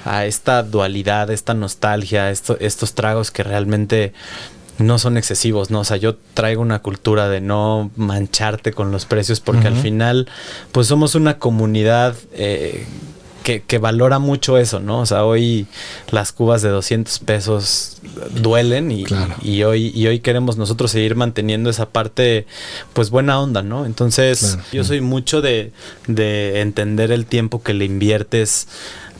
a esta dualidad, esta nostalgia, estos tragos que realmente no son excesivos, ¿no? O sea, yo traigo una cultura de no mancharte con los precios porque al final, pues somos una comunidad que valora mucho eso, ¿no? O sea, hoy las cubas de 200 pesos duelen y hoy queremos nosotros seguir manteniendo esa parte, pues buena onda, ¿no? Entonces, yo soy mucho de entender el tiempo que le inviertes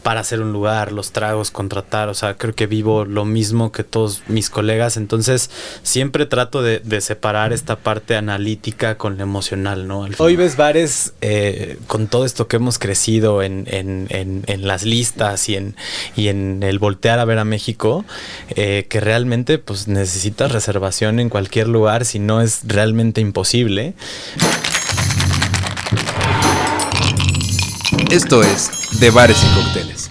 para hacer un lugar, los tragos, contratar, o sea, creo que vivo lo mismo que todos mis colegas, entonces siempre trato de separar esta parte analítica con lo emocional, ¿no? Hoy ves bares con todo esto que hemos crecido en las listas y en el voltear a ver a México, que realmente pues necesitas reservación en cualquier lugar, si no es realmente imposible. Esto es De Bares y Cócteles.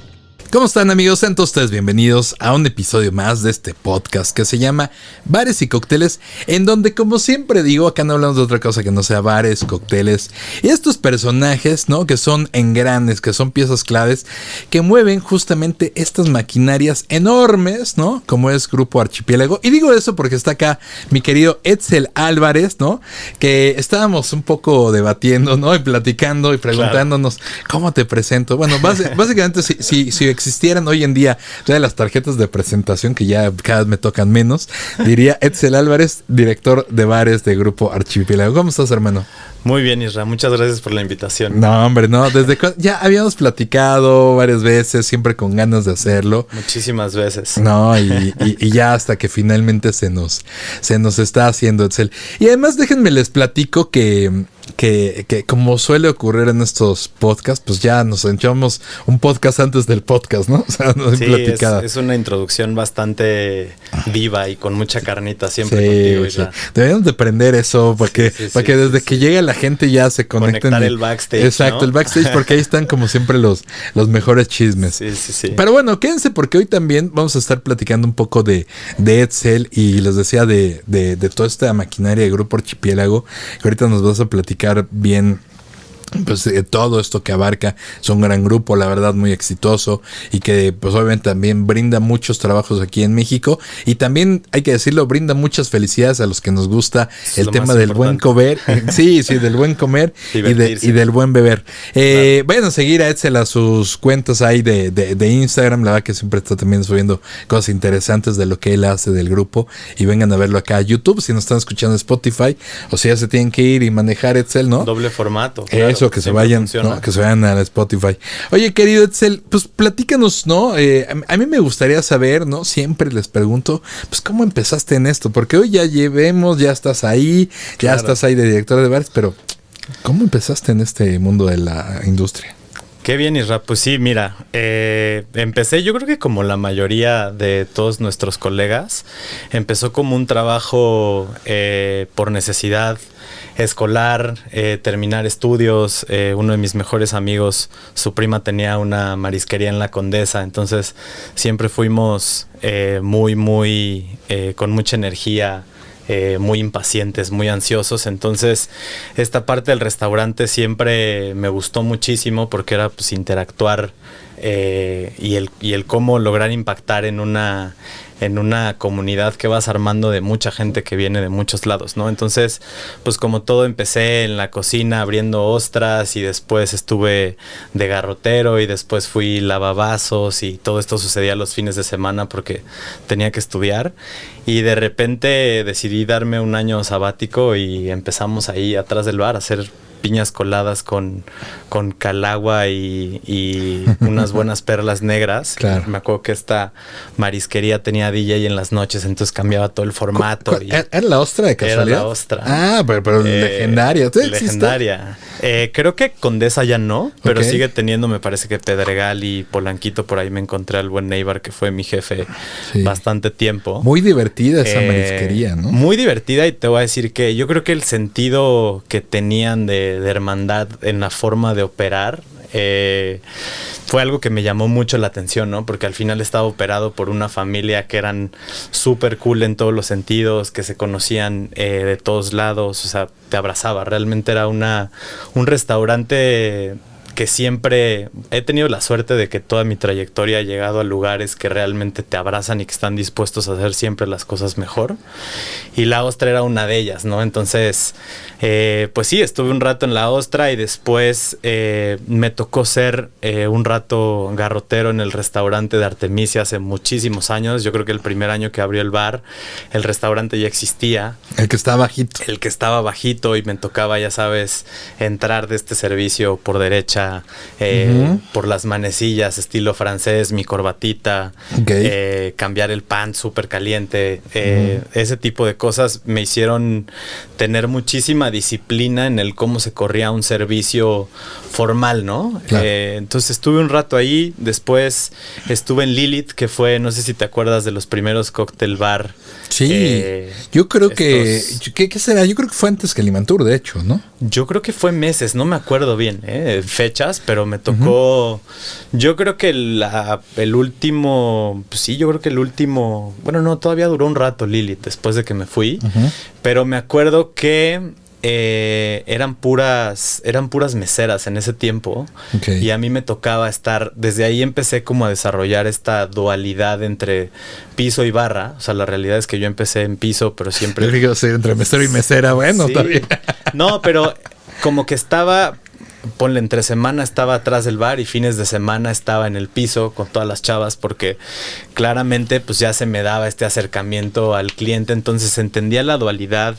¿Cómo están, amigos? Sean todos ustedes bienvenidos a un episodio más de este podcast que se llama Bares y Cócteles, en donde, como siempre digo, acá no hablamos de otra cosa que no sea bares, cócteles y estos personajes, ¿no? Que son engranes, que son piezas claves, que mueven justamente estas maquinarias enormes, ¿no? Como es Grupo Archipiélago. Y digo eso porque está acá mi querido Edsel Álvarez, ¿no? Que estábamos un poco debatiendo, ¿no? Y platicando y preguntándonos, ¿cómo te presento? Bueno, básicamente si existieran hoy en día ya las tarjetas de presentación, que ya cada vez me tocan menos, diría Edsel Álvarez, director de bares de Grupo Archipiélago. ¿Cómo estás, hermano? Muy bien, Isra, muchas gracias por la invitación. No, hombre, no, ya habíamos platicado varias veces, siempre con ganas de hacerlo. Muchísimas veces. No, y ya hasta que finalmente se nos está haciendo, Edsel. Y además déjenme les platico que como suele ocurrir en estos podcasts, pues ya nos echamos un podcast antes del podcast, ¿no? O sea, no sí, platicada. Es una introducción bastante viva y con mucha carnita siempre contigo, Isra. Sí. Debemos de aprender eso para que desde que llegue la gente ya se conecten. Conectar el backstage, exacto, ¿no? El backstage, porque ahí están como siempre los mejores chismes. Sí. Pero bueno, quédense porque hoy también vamos a estar platicando un poco de Edsel y les decía de toda esta maquinaria de Grupo Archipiélago, que ahorita nos vas a platicar bien. Pues todo esto que abarca es un gran grupo, la verdad, muy exitoso y que pues obviamente también brinda muchos trabajos aquí en México y también, hay que decirlo, brinda muchas felicidades a los que nos gusta el tema del buen comer, sí, del buen comer y del buen beber. Claro. Vayan a seguir a Edsel a sus cuentas ahí de Instagram, la verdad que siempre está también subiendo cosas interesantes de lo que él hace del grupo y vengan a verlo acá a YouTube si nos están escuchando en Spotify o si ya se tienen que ir y manejar Edsel, ¿no? Doble formato. Claro. Eso, que se vayan, ¿no? Que se vayan a Spotify. Oye, querido Edsel, pues platícanos, ¿no? A mí me gustaría saber, ¿no? Siempre les pregunto, pues, ¿cómo empezaste en esto? Porque hoy ya estás ahí, ya estás ahí de director de bares, pero ¿cómo empezaste en este mundo de la industria? Qué bien, Isra. Pues sí, mira, empecé, yo creo que como la mayoría de todos nuestros colegas, empezó como un trabajo por necesidad escolar, terminar estudios. Uno de mis mejores amigos, su prima tenía una marisquería en La Condesa, entonces siempre fuimos muy con mucha energía, muy impacientes, muy ansiosos. Entonces esta parte del restaurante siempre me gustó muchísimo porque era pues interactuar y el cómo lograr impactar en una comunidad que vas armando de mucha gente que viene de muchos lados, ¿no? Entonces, pues como todo, empecé en la cocina abriendo ostras y después estuve de garrotero y después fui lavavasos y todo esto sucedía los fines de semana porque tenía que estudiar y de repente decidí darme un año sabático y empezamos ahí atrás del bar a hacer piñas coladas con calagua y unas buenas perlas negras. Claro. Me acuerdo que esta marisquería tenía DJ en las noches, entonces cambiaba todo el formato. ¿Era la ostra de casualidad? Era la ostra. Ah, pero legendaria. Legendaria. Creo que Condesa ya no, pero sigue teniendo, me parece que Pedregal y Polanquito. Por ahí me encontré al buen Neibar, que fue mi jefe bastante tiempo. Muy divertida esa marisquería, ¿no? Muy divertida, y te voy a decir que yo creo que el sentido que tenían de hermandad en la forma de operar fue algo que me llamó mucho la atención, ¿no? Porque al final estaba operado por una familia que eran súper cool en todos los sentidos, que se conocían de todos lados, o sea, te abrazaba. Realmente era un restaurante que siempre he tenido la suerte de que toda mi trayectoria he llegado a lugares que realmente te abrazan y que están dispuestos a hacer siempre las cosas mejor. Y la Ostra era una de ellas, ¿no? Entonces, pues sí, estuve un rato en la Ostra y después me tocó ser un rato garrotero en el restaurante de Artemisia hace muchísimos años. Yo creo que el primer año que abrió el bar, el restaurante ya existía. El que estaba bajito. El que estaba bajito y me tocaba, ya sabes, entrar de este servicio por derecha, por las manecillas, estilo francés, mi corbatita, cambiar el pan súper caliente. Ese tipo de cosas me hicieron tener muchísima disciplina en el cómo se corría un servicio formal, ¿no? Claro. Entonces estuve un rato ahí, después estuve en Lilith, que fue, no sé si te acuerdas de los primeros cóctel bar. Sí, yo creo que... ¿Qué será? Yo creo que fue antes que Limantur, de hecho, ¿no? Yo creo que fue meses, no me acuerdo bien, fechas, pero me tocó... Yo creo que el último... Pues sí, yo creo que el último... Bueno, no, todavía duró un rato Lilith después de que me fui. Pero me acuerdo que... eran puras meseras en ese tiempo. Y a mí me tocaba estar, desde ahí empecé como a desarrollar esta dualidad entre piso y barra. O sea, la realidad es que yo empecé en piso, pero siempre... Yo digo, sí, entre mesero y mesera, bueno, sí. También. No, pero como que estaba... Ponle, entre semana estaba atrás del bar y fines de semana estaba en el piso con todas las chavas, porque claramente pues ya se me daba este acercamiento al cliente, entonces entendía la dualidad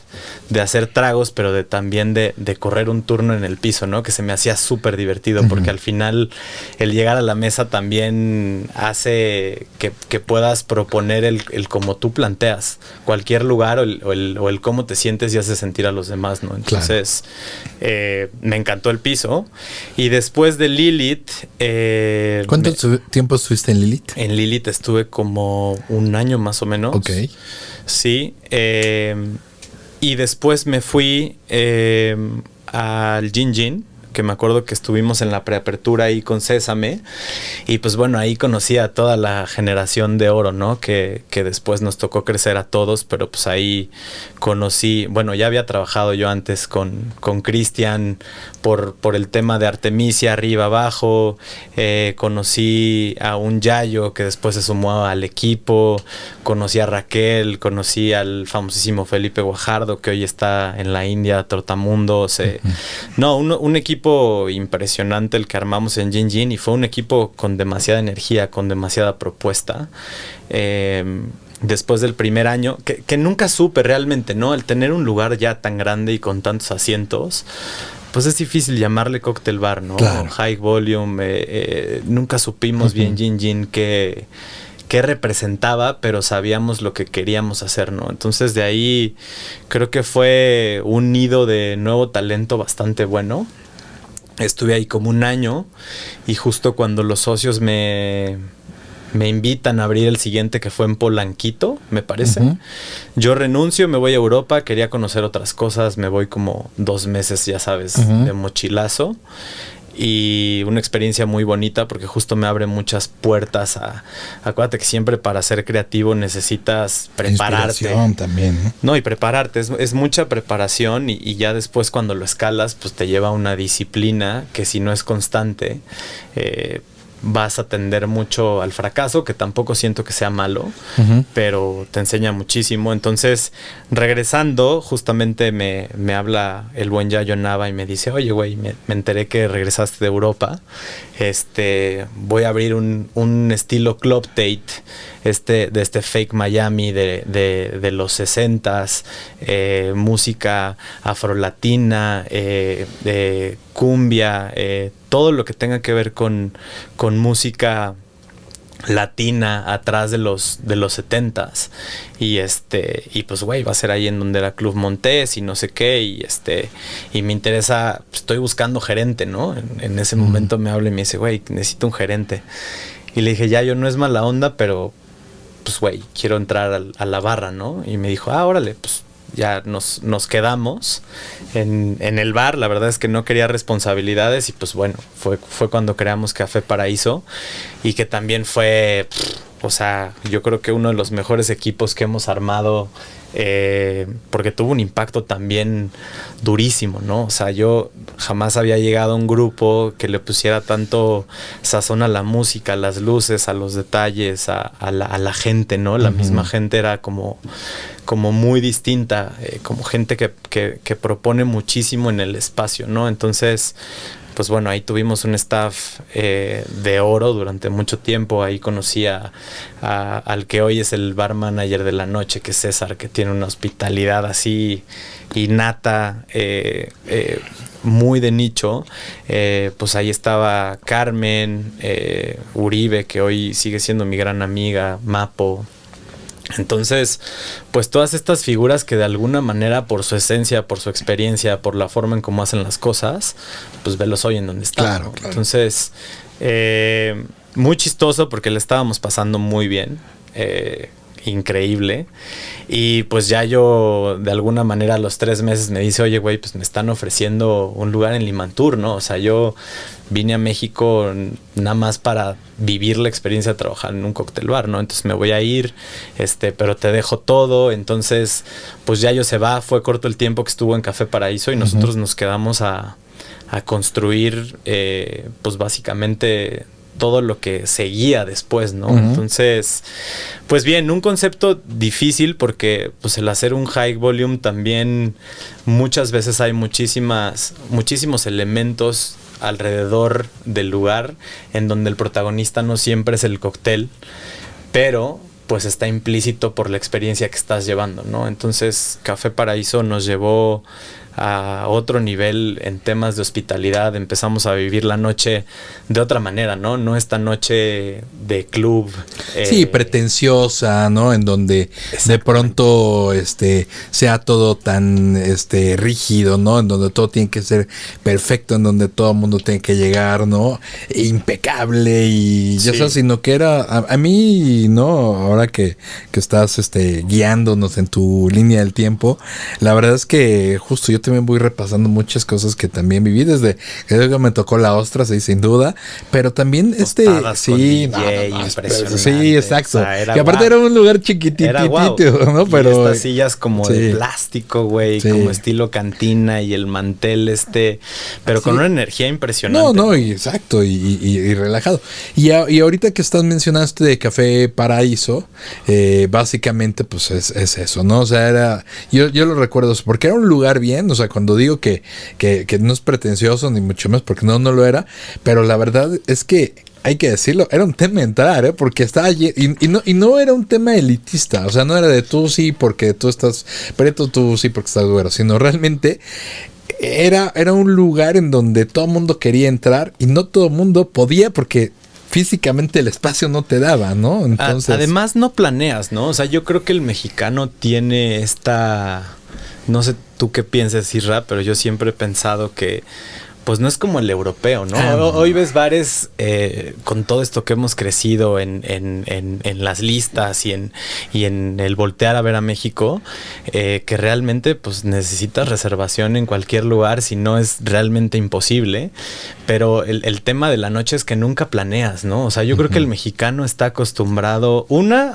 de hacer tragos, pero también de correr un turno en el piso, ¿no? Que se me hacía súper divertido, porque al final el llegar a la mesa también hace que puedas proponer el cómo tú planteas cualquier lugar o el cómo te sientes y hace sentir a los demás, ¿no? Entonces me encantó el piso. Y después de Lilith... ¿Cuánto tiempo estuviste en Lilith? En Lilith estuve como un año más o menos. Ok. Sí. Y después me fui al Gin Gin, que me acuerdo que estuvimos en la preapertura ahí con Sésame. Y pues bueno, ahí conocí a toda la generación de oro, ¿no? Que después nos tocó crecer a todos, pero pues ahí conocí... Bueno, ya había trabajado yo antes con Cristian por el tema de Artemisia, arriba, abajo. Conocí a un Yayo que después se sumó al equipo. Conocí a Raquel, conocí al famosísimo Felipe Guajardo, que hoy está en la India, Trotamundos. No, un equipo impresionante el que armamos en Gin Gin, y fue un equipo con demasiada energía, con demasiada propuesta. Después del primer año, que nunca supe realmente, ¿no? El tener un lugar ya tan grande y con tantos asientos, pues es difícil llamarle cóctel bar, ¿no? Claro. High volume, nunca supimos bien Gin Gin qué representaba, pero sabíamos lo que queríamos hacer, ¿no? Entonces de ahí creo que fue un nido de nuevo talento bastante bueno. Estuve ahí como un año y justo cuando los socios me invitan a abrir el siguiente, que fue en Polanquito, me parece. Yo renuncio, me voy a Europa, quería conocer otras cosas, me voy como 2 meses, ya sabes, de mochilazo. Y una experiencia muy bonita porque justo me abre muchas puertas acuérdate que siempre para ser creativo necesitas prepararte. Inspiración también, ¿no? No, y prepararte, es mucha preparación y ya después cuando lo escalas, pues te lleva a una disciplina que si no es constante, vas a tender mucho al fracaso, que tampoco siento que sea malo, pero te enseña muchísimo. Entonces, regresando, justamente me habla el buen Yayo Nava y me dice, oye, güey, me enteré que regresaste de Europa, voy a abrir un estilo Club Tate, de este fake Miami de los 60s, música afrolatina, de cumbia, todo lo que tenga que ver con música latina atrás de los 70s. Y pues güey, va a ser ahí en donde era Club Montés y no sé qué, y me interesa, estoy buscando gerente, ¿no? En ese momento me habla y me dice, güey, necesito un gerente. Y le dije, ya, yo no es mala onda, pero pues güey, quiero entrar a la barra, ¿no? Y me dijo, órale, pues ya nos quedamos en el bar. La verdad es que no quería responsabilidades y pues bueno, fue cuando creamos Café Paraíso, y que también fue o sea, yo creo que uno de los mejores equipos que hemos armado, porque tuvo un impacto también durísimo, ¿no? O sea, yo jamás había llegado a un grupo que le pusiera tanto sazón a la música, a las luces, a los detalles, a la gente, ¿no? La misma gente era como muy distinta, como gente que propone muchísimo en el espacio, ¿no? Entonces, pues bueno, ahí tuvimos un staff de oro durante mucho tiempo. Ahí conocí al que hoy es el bar manager de la noche, que es César, que tiene una hospitalidad así innata, muy de nicho. Pues ahí estaba Carmen, Uribe, que hoy sigue siendo mi gran amiga, Mapo. Entonces, pues todas estas figuras que de alguna manera, por su esencia, por su experiencia, por la forma en cómo hacen las cosas, pues velos hoy en donde están. Claro, claro. Entonces, muy chistoso porque le estábamos pasando muy bien. Increíble. Y pues ya yo de alguna manera a los 3 meses me dice, oye güey, pues me están ofreciendo un lugar en Limantur, ¿no? O sea, yo vine a México nada más para vivir la experiencia de trabajar en un cóctel bar, ¿no? Entonces me voy a ir, pero te dejo todo. Entonces pues ya yo se va, fue corto el tiempo que estuvo en Café Paraíso y nosotros nos quedamos a construir pues básicamente todo lo que seguía después, ¿no? Entonces, pues bien, un concepto difícil porque pues el hacer un high volume también muchas veces hay muchísimos elementos alrededor del lugar en donde el protagonista no siempre es el cóctel, pero pues está implícito por la experiencia que estás llevando, ¿no? Entonces, Café Paraíso nos llevó a otro nivel en temas de hospitalidad. Empezamos a vivir la noche de otra manera, ¿no? No esta noche de club. Sí, pretenciosa, ¿no? En donde de pronto sea todo tan rígido, ¿no? En donde todo tiene que ser perfecto, en donde todo el mundo tiene que llegar, ¿no? Impecable y ya sabes, sino que era a mí, ¿no? Ahora que estás guiándonos en tu línea del tiempo, la verdad es que justo yo también voy repasando muchas cosas que también viví desde que me tocó la ostra, sí, sin duda, pero también sí, impresionante. Sí, exacto. O sea, que aparte era un lugar chiquitito, ¿no? Pero y estas sillas como de plástico, güey, como estilo cantina y el mantel pero con una energía impresionante. No, exacto, y relajado. Y ahorita que estás mencionaste de Café Paraíso, básicamente pues es eso, ¿no? O sea, yo lo recuerdo porque era un lugar bien, o sea, cuando digo que no es pretencioso ni mucho más, porque no lo era, pero la verdad es que hay que decirlo, era un tema entrar, porque estaba allí, y no era un tema elitista, o sea, no era de tú sí porque tú estás preto, tú sí porque estás güero, sino realmente era un lugar en donde todo el mundo quería entrar y no todo el mundo podía porque físicamente el espacio no te daba, ¿no? Entonces, además no planeas, ¿no? O sea, yo creo que el mexicano tiene no sé tú qué piensas, Isra, pero yo siempre he pensado que pues no es como el europeo, ¿no? Hoy ves bares con todo esto que hemos crecido en las listas y en el voltear a ver a México, que realmente pues necesitas reservación en cualquier lugar, si no es realmente imposible. Pero el tema de la noche es que nunca planeas, ¿no? O sea, yo creo que el mexicano está acostumbrado,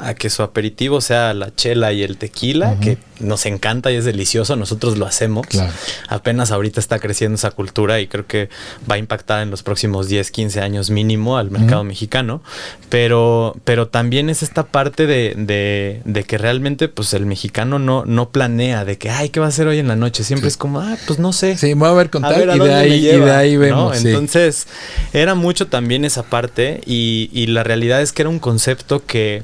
a que su aperitivo sea la chela y el tequila, que nos encanta y es delicioso, nosotros lo hacemos. Claro. Apenas ahorita está creciendo esa cultura y creo que va a impactar en los próximos 10, 15 años mínimo al mercado mexicano. Pero también es esta parte de que realmente pues el mexicano no planea de que, ay, ¿qué va a hacer hoy en la noche? Siempre es como, pues no sé. Sí, me voy a ver con tal y de ahí vemos. ¿No? Entonces, era mucho también esa parte y la realidad es que era un concepto que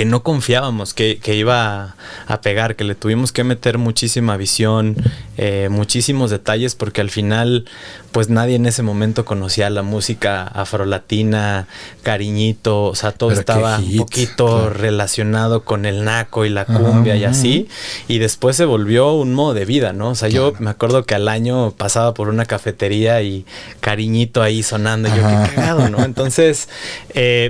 no confiábamos que iba a pegar, que le tuvimos que meter muchísima visión, muchísimos detalles, porque al final pues nadie en ese momento conocía la música afrolatina, Cariñito, o sea, todo estaba un poquito relacionado con el naco y la cumbia y así, y después se volvió un modo de vida, ¿no? O sea, yo me acuerdo que al año pasaba por una cafetería y Cariñito ahí sonando, y yo qué cagado, ¿no? Entonces,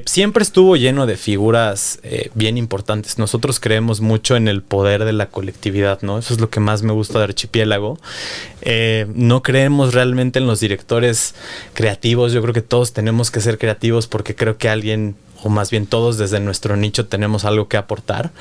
siempre estuvo lleno de figuras bien importantes. Nosotros creemos mucho en el poder de la colectividad, ¿no? Eso es lo que más me gusta de Archipiélago. No creemos realmente en los directores creativos. Yo creo que todos tenemos que ser creativos porque creo que alguien o más bien todos desde nuestro nicho tenemos algo que aportar.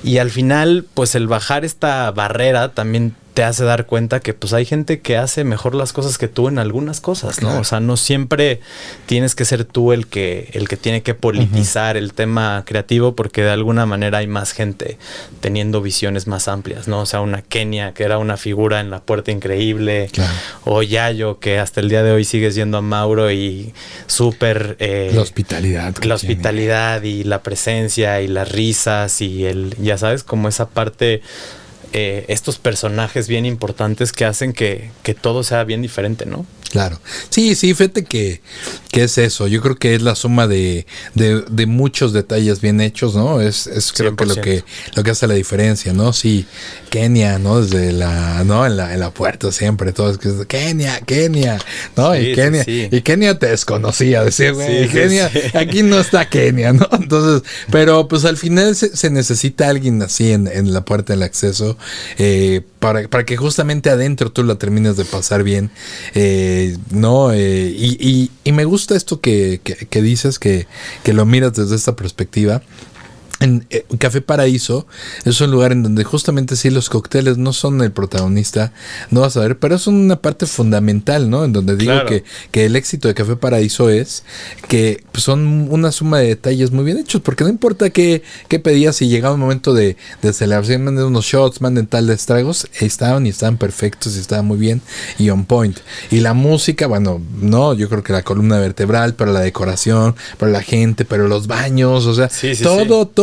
Y al final, pues el bajar esta barrera también te hace dar cuenta que pues hay gente que hace mejor las cosas que tú en algunas cosas, ¿no? Claro. O sea, no siempre tienes que ser tú el que tiene que politizar el tema creativo, porque de alguna manera hay más gente teniendo visiones más amplias, ¿no? O sea, una Kenia, que era una figura en La Puerta increíble, claro. O Yayo, que hasta el día de hoy sigues yendo a Mauro y súper... la hospitalidad. La hospitalidad y la presencia y las risas y ya sabes, como esa parte... estos personajes bien importantes que hacen que todo sea bien diferente, ¿no? Claro. Sí, fíjate que es eso. Yo creo que es la suma de muchos detalles bien hechos, ¿no? Es creo 100%. que lo que hace la diferencia, ¿no? Sí, Kenia, ¿no? Desde en la puerta siempre, todo es que Kenia, ¿no? Sí, y Kenia, sí. Y Kenia te desconocía, decía, güey, sí, Kenia, sí. Aquí no está Kenia, ¿no? Entonces, pero pues al final se necesita alguien así en la puerta del acceso, para que justamente adentro tú la termines de pasar bien, ¿no? Y me gusta esto que dices, que lo miras desde esta perspectiva. En Café Paraíso es un lugar en donde justamente sí los cócteles no son el protagonista, no vas a ver, pero es una parte fundamental, ¿no? En donde digo claro. que el éxito de Café Paraíso es que son una suma de detalles muy bien hechos, porque no importa qué pedías, si llegaba un momento de celebración, manden unos shots, manden tales tragos, estaban perfectos y estaban muy bien y on point. Y la música, bueno, no, yo creo que la columna vertebral, pero la decoración, pero la gente, pero los baños, o sea,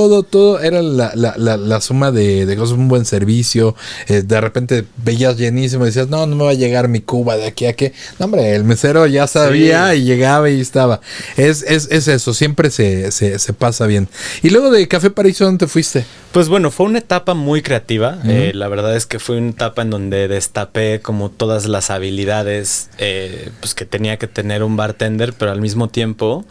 todo era la suma de cosas, un buen servicio. De repente veías llenísimo y decías, no me va a llegar mi cuba de aquí a qué. No, hombre, el mesero ya sabía y llegaba y estaba. Es eso, siempre se pasa bien. Y luego de Café Paraíso, ¿dónde te fuiste? Pues bueno, fue una etapa muy creativa. La verdad es que fue una etapa en donde destapé como todas las habilidades pues que tenía que tener un bartender, pero al mismo tiempo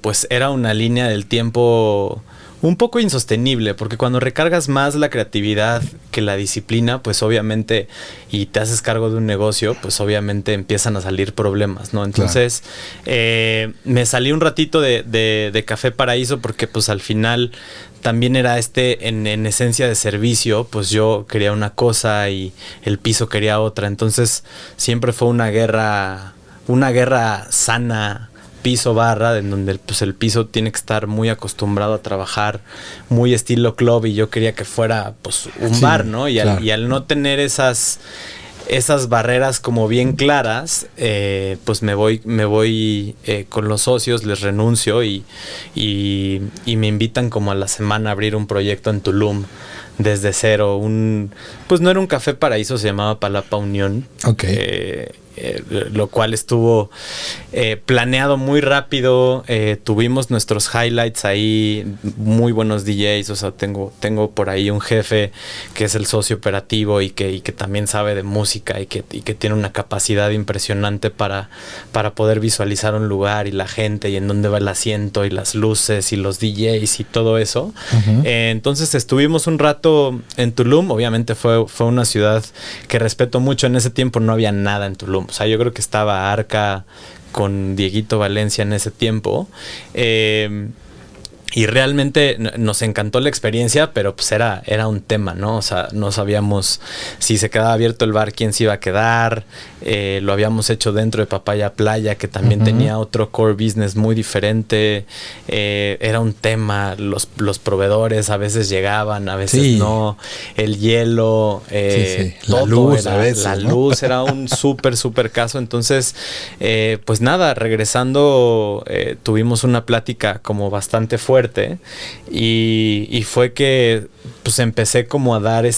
pues era una línea del tiempo un poco insostenible, porque cuando recargas más la creatividad que la disciplina, pues obviamente, y te haces cargo de un negocio, pues obviamente empiezan a salir problemas, ¿no? Entonces, claro. Me salí un ratito de Café Paraíso porque pues al final también era en esencia de servicio, pues yo quería una cosa y el piso quería otra, entonces siempre fue una guerra sana, piso barra, en donde pues el piso tiene que estar muy acostumbrado a trabajar muy estilo club, y yo quería que fuera pues un bar, ¿no? Y, claro. al no tener esas barreras como bien claras, pues me voy con los socios, les renuncio y me invitan como a la semana a abrir un proyecto en Tulum desde cero. Pues no era un Café Paraíso, se llamaba Palapa Unión. Ok. Lo cual estuvo planeado muy rápido. Tuvimos nuestros highlights ahí, muy buenos DJs. O sea, tengo por ahí un jefe que es el socio operativo y que también sabe de música y que tiene una capacidad impresionante para poder visualizar un lugar y la gente y en dónde va el asiento y las luces y los DJs y todo eso. Uh-huh. Entonces estuvimos un rato en Tulum. Obviamente fue una ciudad que respeto mucho. En ese tiempo no había nada en Tulum. O sea, yo creo que estaba Arca con Dieguito Valencia en ese tiempo. Y realmente nos encantó la experiencia, pero pues era un tema, ¿no? O sea, no sabíamos si se quedaba abierto el bar, quién se iba a quedar. Lo habíamos hecho dentro de Papaya Playa, que también uh-huh. tenía otro core business muy diferente. Era un tema, los proveedores a veces llegaban, a veces sí. no. El hielo, sí. La luz a veces, la ¿no? luz era un súper caso. Entonces, pues nada, regresando, tuvimos una plática como bastante fuerte. Y fue que pues empecé como a dar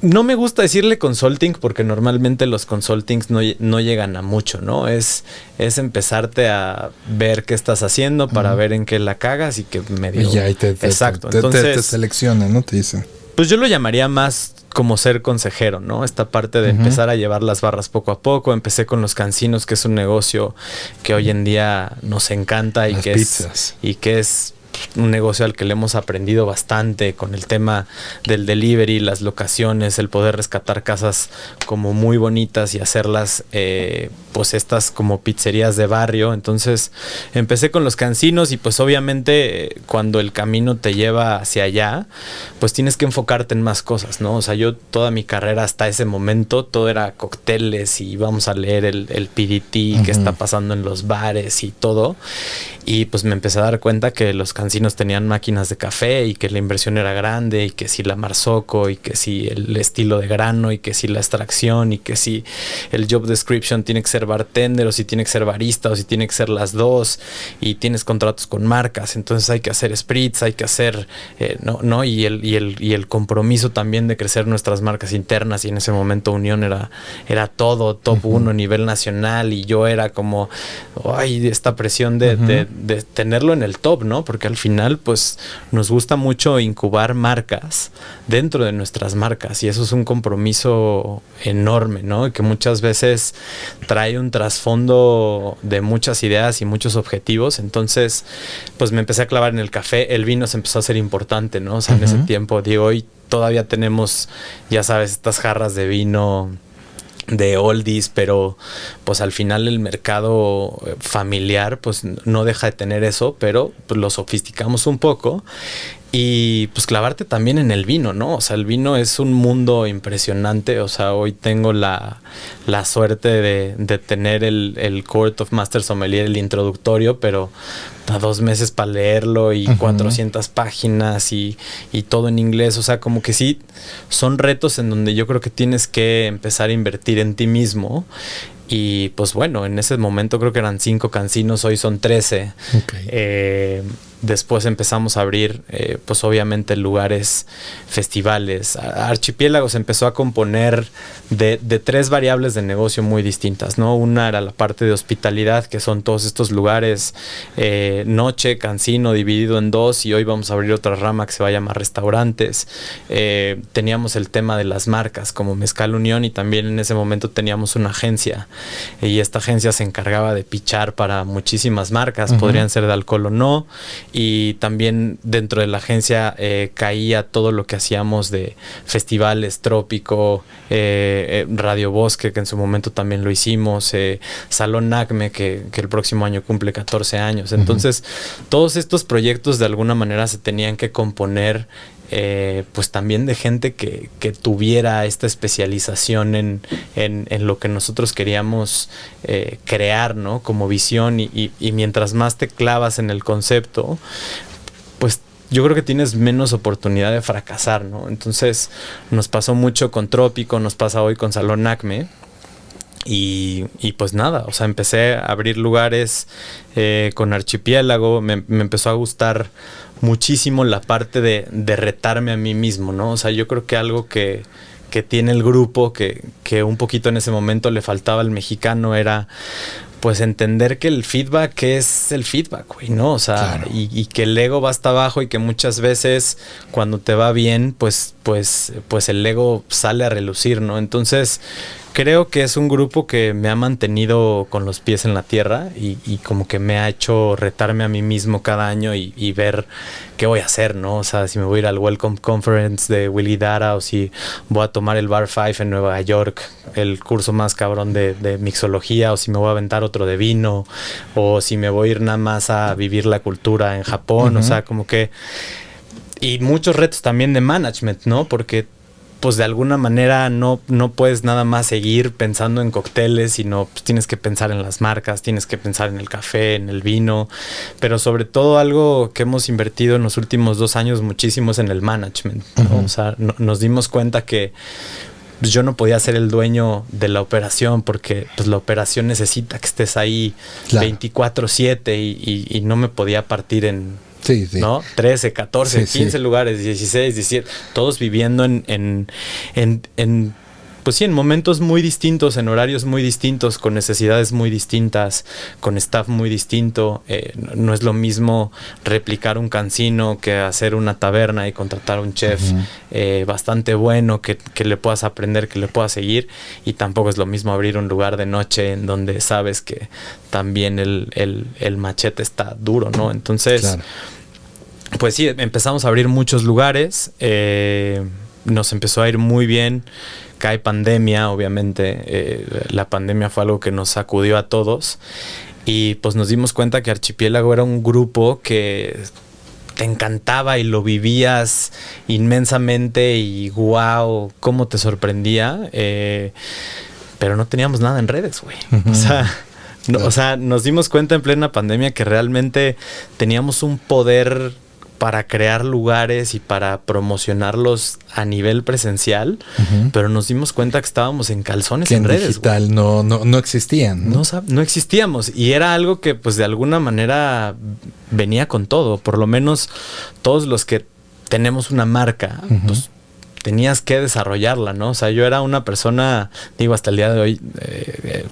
no me gusta decirle consulting, porque normalmente los consultings no llegan a mucho, ¿no? Es empezarte a ver qué estás haciendo para uh-huh. ver en qué la cagas y que medio... Y ya, exacto. Entonces, te seleccionan, ¿no? Te dicen. Pues yo lo llamaría más como ser consejero, ¿no? Esta parte de uh-huh. empezar a llevar las barras poco a poco. Empecé con los cancinos, que es un negocio que hoy en día nos encanta y las que pizzas. es un negocio al que le hemos aprendido bastante con el tema del delivery, las locaciones, el poder rescatar casas como muy bonitas y hacerlas pues estas como pizzerías de barrio. Entonces empecé con los cancinos y pues obviamente cuando el camino te lleva hacia allá, pues tienes que enfocarte en más cosas, ¿no? O sea, yo toda mi carrera hasta ese momento todo era cócteles y vamos a leer el PDT que está pasando en los bares y todo. Y pues me empecé a dar cuenta que los cancinos tenían máquinas de café y que la inversión era grande y que si la Marzocco y que si el estilo de grano y que si la extracción y que si el job description tiene que ser bartender o si tiene que ser barista o si tiene que ser las dos y tienes contratos con marcas, entonces hay que hacer spritz, hay que hacer no y el compromiso también de crecer nuestras marcas internas. Y en ese momento Unión era todo top 1 a nivel nacional y yo era como esta presión de tenerlo en el top, ¿no? Porque al final pues nos gusta mucho incubar marcas dentro de nuestras marcas y eso es un compromiso enorme, ¿no? Que muchas veces trae un trasfondo de muchas ideas y muchos objetivos. Entonces pues me empecé a clavar en el café, el vino se empezó a hacer importante, ¿no? O sea, en ese tiempo, digo, hoy todavía tenemos, ya sabes, estas jarras de vino de oldies, pero pues al final el mercado familiar pues no deja de tener eso, pero pues lo sofisticamos un poco. Y pues clavarte también en el vino, ¿no? O sea, el vino es un mundo impresionante. O sea, hoy tengo la suerte de tener el Court of Master Sommelier, el introductorio, pero a 2 meses para leerlo y 400 páginas y todo en inglés. O sea, como que sí, son retos en donde yo creo que tienes que empezar a invertir en ti mismo. Y pues bueno, en ese momento creo que eran 5 cancinos, hoy son 13. Okay. Después empezamos a abrir, pues obviamente lugares, festivales. Archipiélago se empezó a componer de 3 variables de negocio muy distintas, ¿no? Una era la parte de hospitalidad, que son todos estos lugares, noche, cancino, dividido en 2, y hoy vamos a abrir otra rama que se va a llamar restaurantes. Teníamos el tema de las marcas, como Mezcal Unión, y también en ese momento teníamos una agencia, y esta agencia se encargaba de pichar para muchísimas marcas, podrían ser de alcohol o no. Y también dentro de la agencia caía todo lo que hacíamos de festivales, Trópico, Radio Bosque, que en su momento también lo hicimos, Salón ACME, que el próximo año cumple 14 años. Entonces, todos estos proyectos de alguna manera se tenían que componer pues también de gente que tuviera esta especialización en lo que nosotros queríamos crear, ¿no? Como visión y mientras más te clavas en el concepto, pues yo creo que tienes menos oportunidad de fracasar, ¿no? Entonces nos pasó mucho con Trópico, nos pasa hoy con Salón ACME. Y pues nada, o sea, empecé a abrir lugares con Archipiélago, me empezó a gustar muchísimo la parte de retarme a mí mismo, ¿no? O sea, yo creo que algo que tiene el grupo, que un poquito en ese momento le faltaba al mexicano, era pues entender que el feedback es el feedback, güey, ¿no? O sea, claro. y que el ego va hasta abajo y que muchas veces cuando te va bien, pues el ego sale a relucir, ¿no? Entonces creo que es un grupo que me ha mantenido con los pies en la tierra y como que me ha hecho retarme a mí mismo cada año y ver qué voy a hacer, ¿no? O sea, si me voy a ir al Welcome Conference de Willy Dara o si voy a tomar el Bar 5 en Nueva York, el curso más cabrón de mixología, o si me voy a aventar otro de vino, o si me voy a ir nada más a vivir la cultura en Japón, o sea, como que... Y muchos retos también de management, ¿no? Porque pues de alguna manera no puedes nada más seguir pensando en cócteles, sino pues tienes que pensar en las marcas, tienes que pensar en el café, en el vino, pero sobre todo algo que hemos invertido en los últimos 2 años muchísimo es en el management, ¿no? O sea, nos dimos cuenta que pues yo no podía ser el dueño de la operación porque pues la operación necesita que estés ahí, claro, 24/7 y no me podía partir en... Sí. ¿No? 13, 14, 15 lugares, 16, 17, todos viviendo pues sí, en momentos muy distintos, en horarios muy distintos, con necesidades muy distintas, con staff muy distinto. No es lo mismo replicar un cancino que hacer una taberna y contratar a un chef bastante bueno que le puedas aprender, que le puedas seguir. Y tampoco es lo mismo abrir un lugar de noche en donde sabes que también el machete está duro, ¿no? Entonces... Claro. pues sí, empezamos a abrir muchos lugares, nos empezó a ir muy bien. Cae pandemia, obviamente, la pandemia fue algo que nos sacudió a todos y pues nos dimos cuenta que Archipiélago era un grupo que te encantaba y lo vivías inmensamente y wow, cómo te sorprendía, pero no teníamos nada en redes, güey. Uh-huh. O sea, nos dimos cuenta en plena pandemia que realmente teníamos un poder para crear lugares y para promocionarlos a nivel presencial, pero nos dimos cuenta que estábamos en calzones que en redes. Digital no existían. No existíamos y era algo que pues de alguna manera venía con todo. Por lo menos todos los que tenemos una marca, pues tenías que desarrollarla, ¿no? O sea, yo era una persona, digo, hasta el día de hoy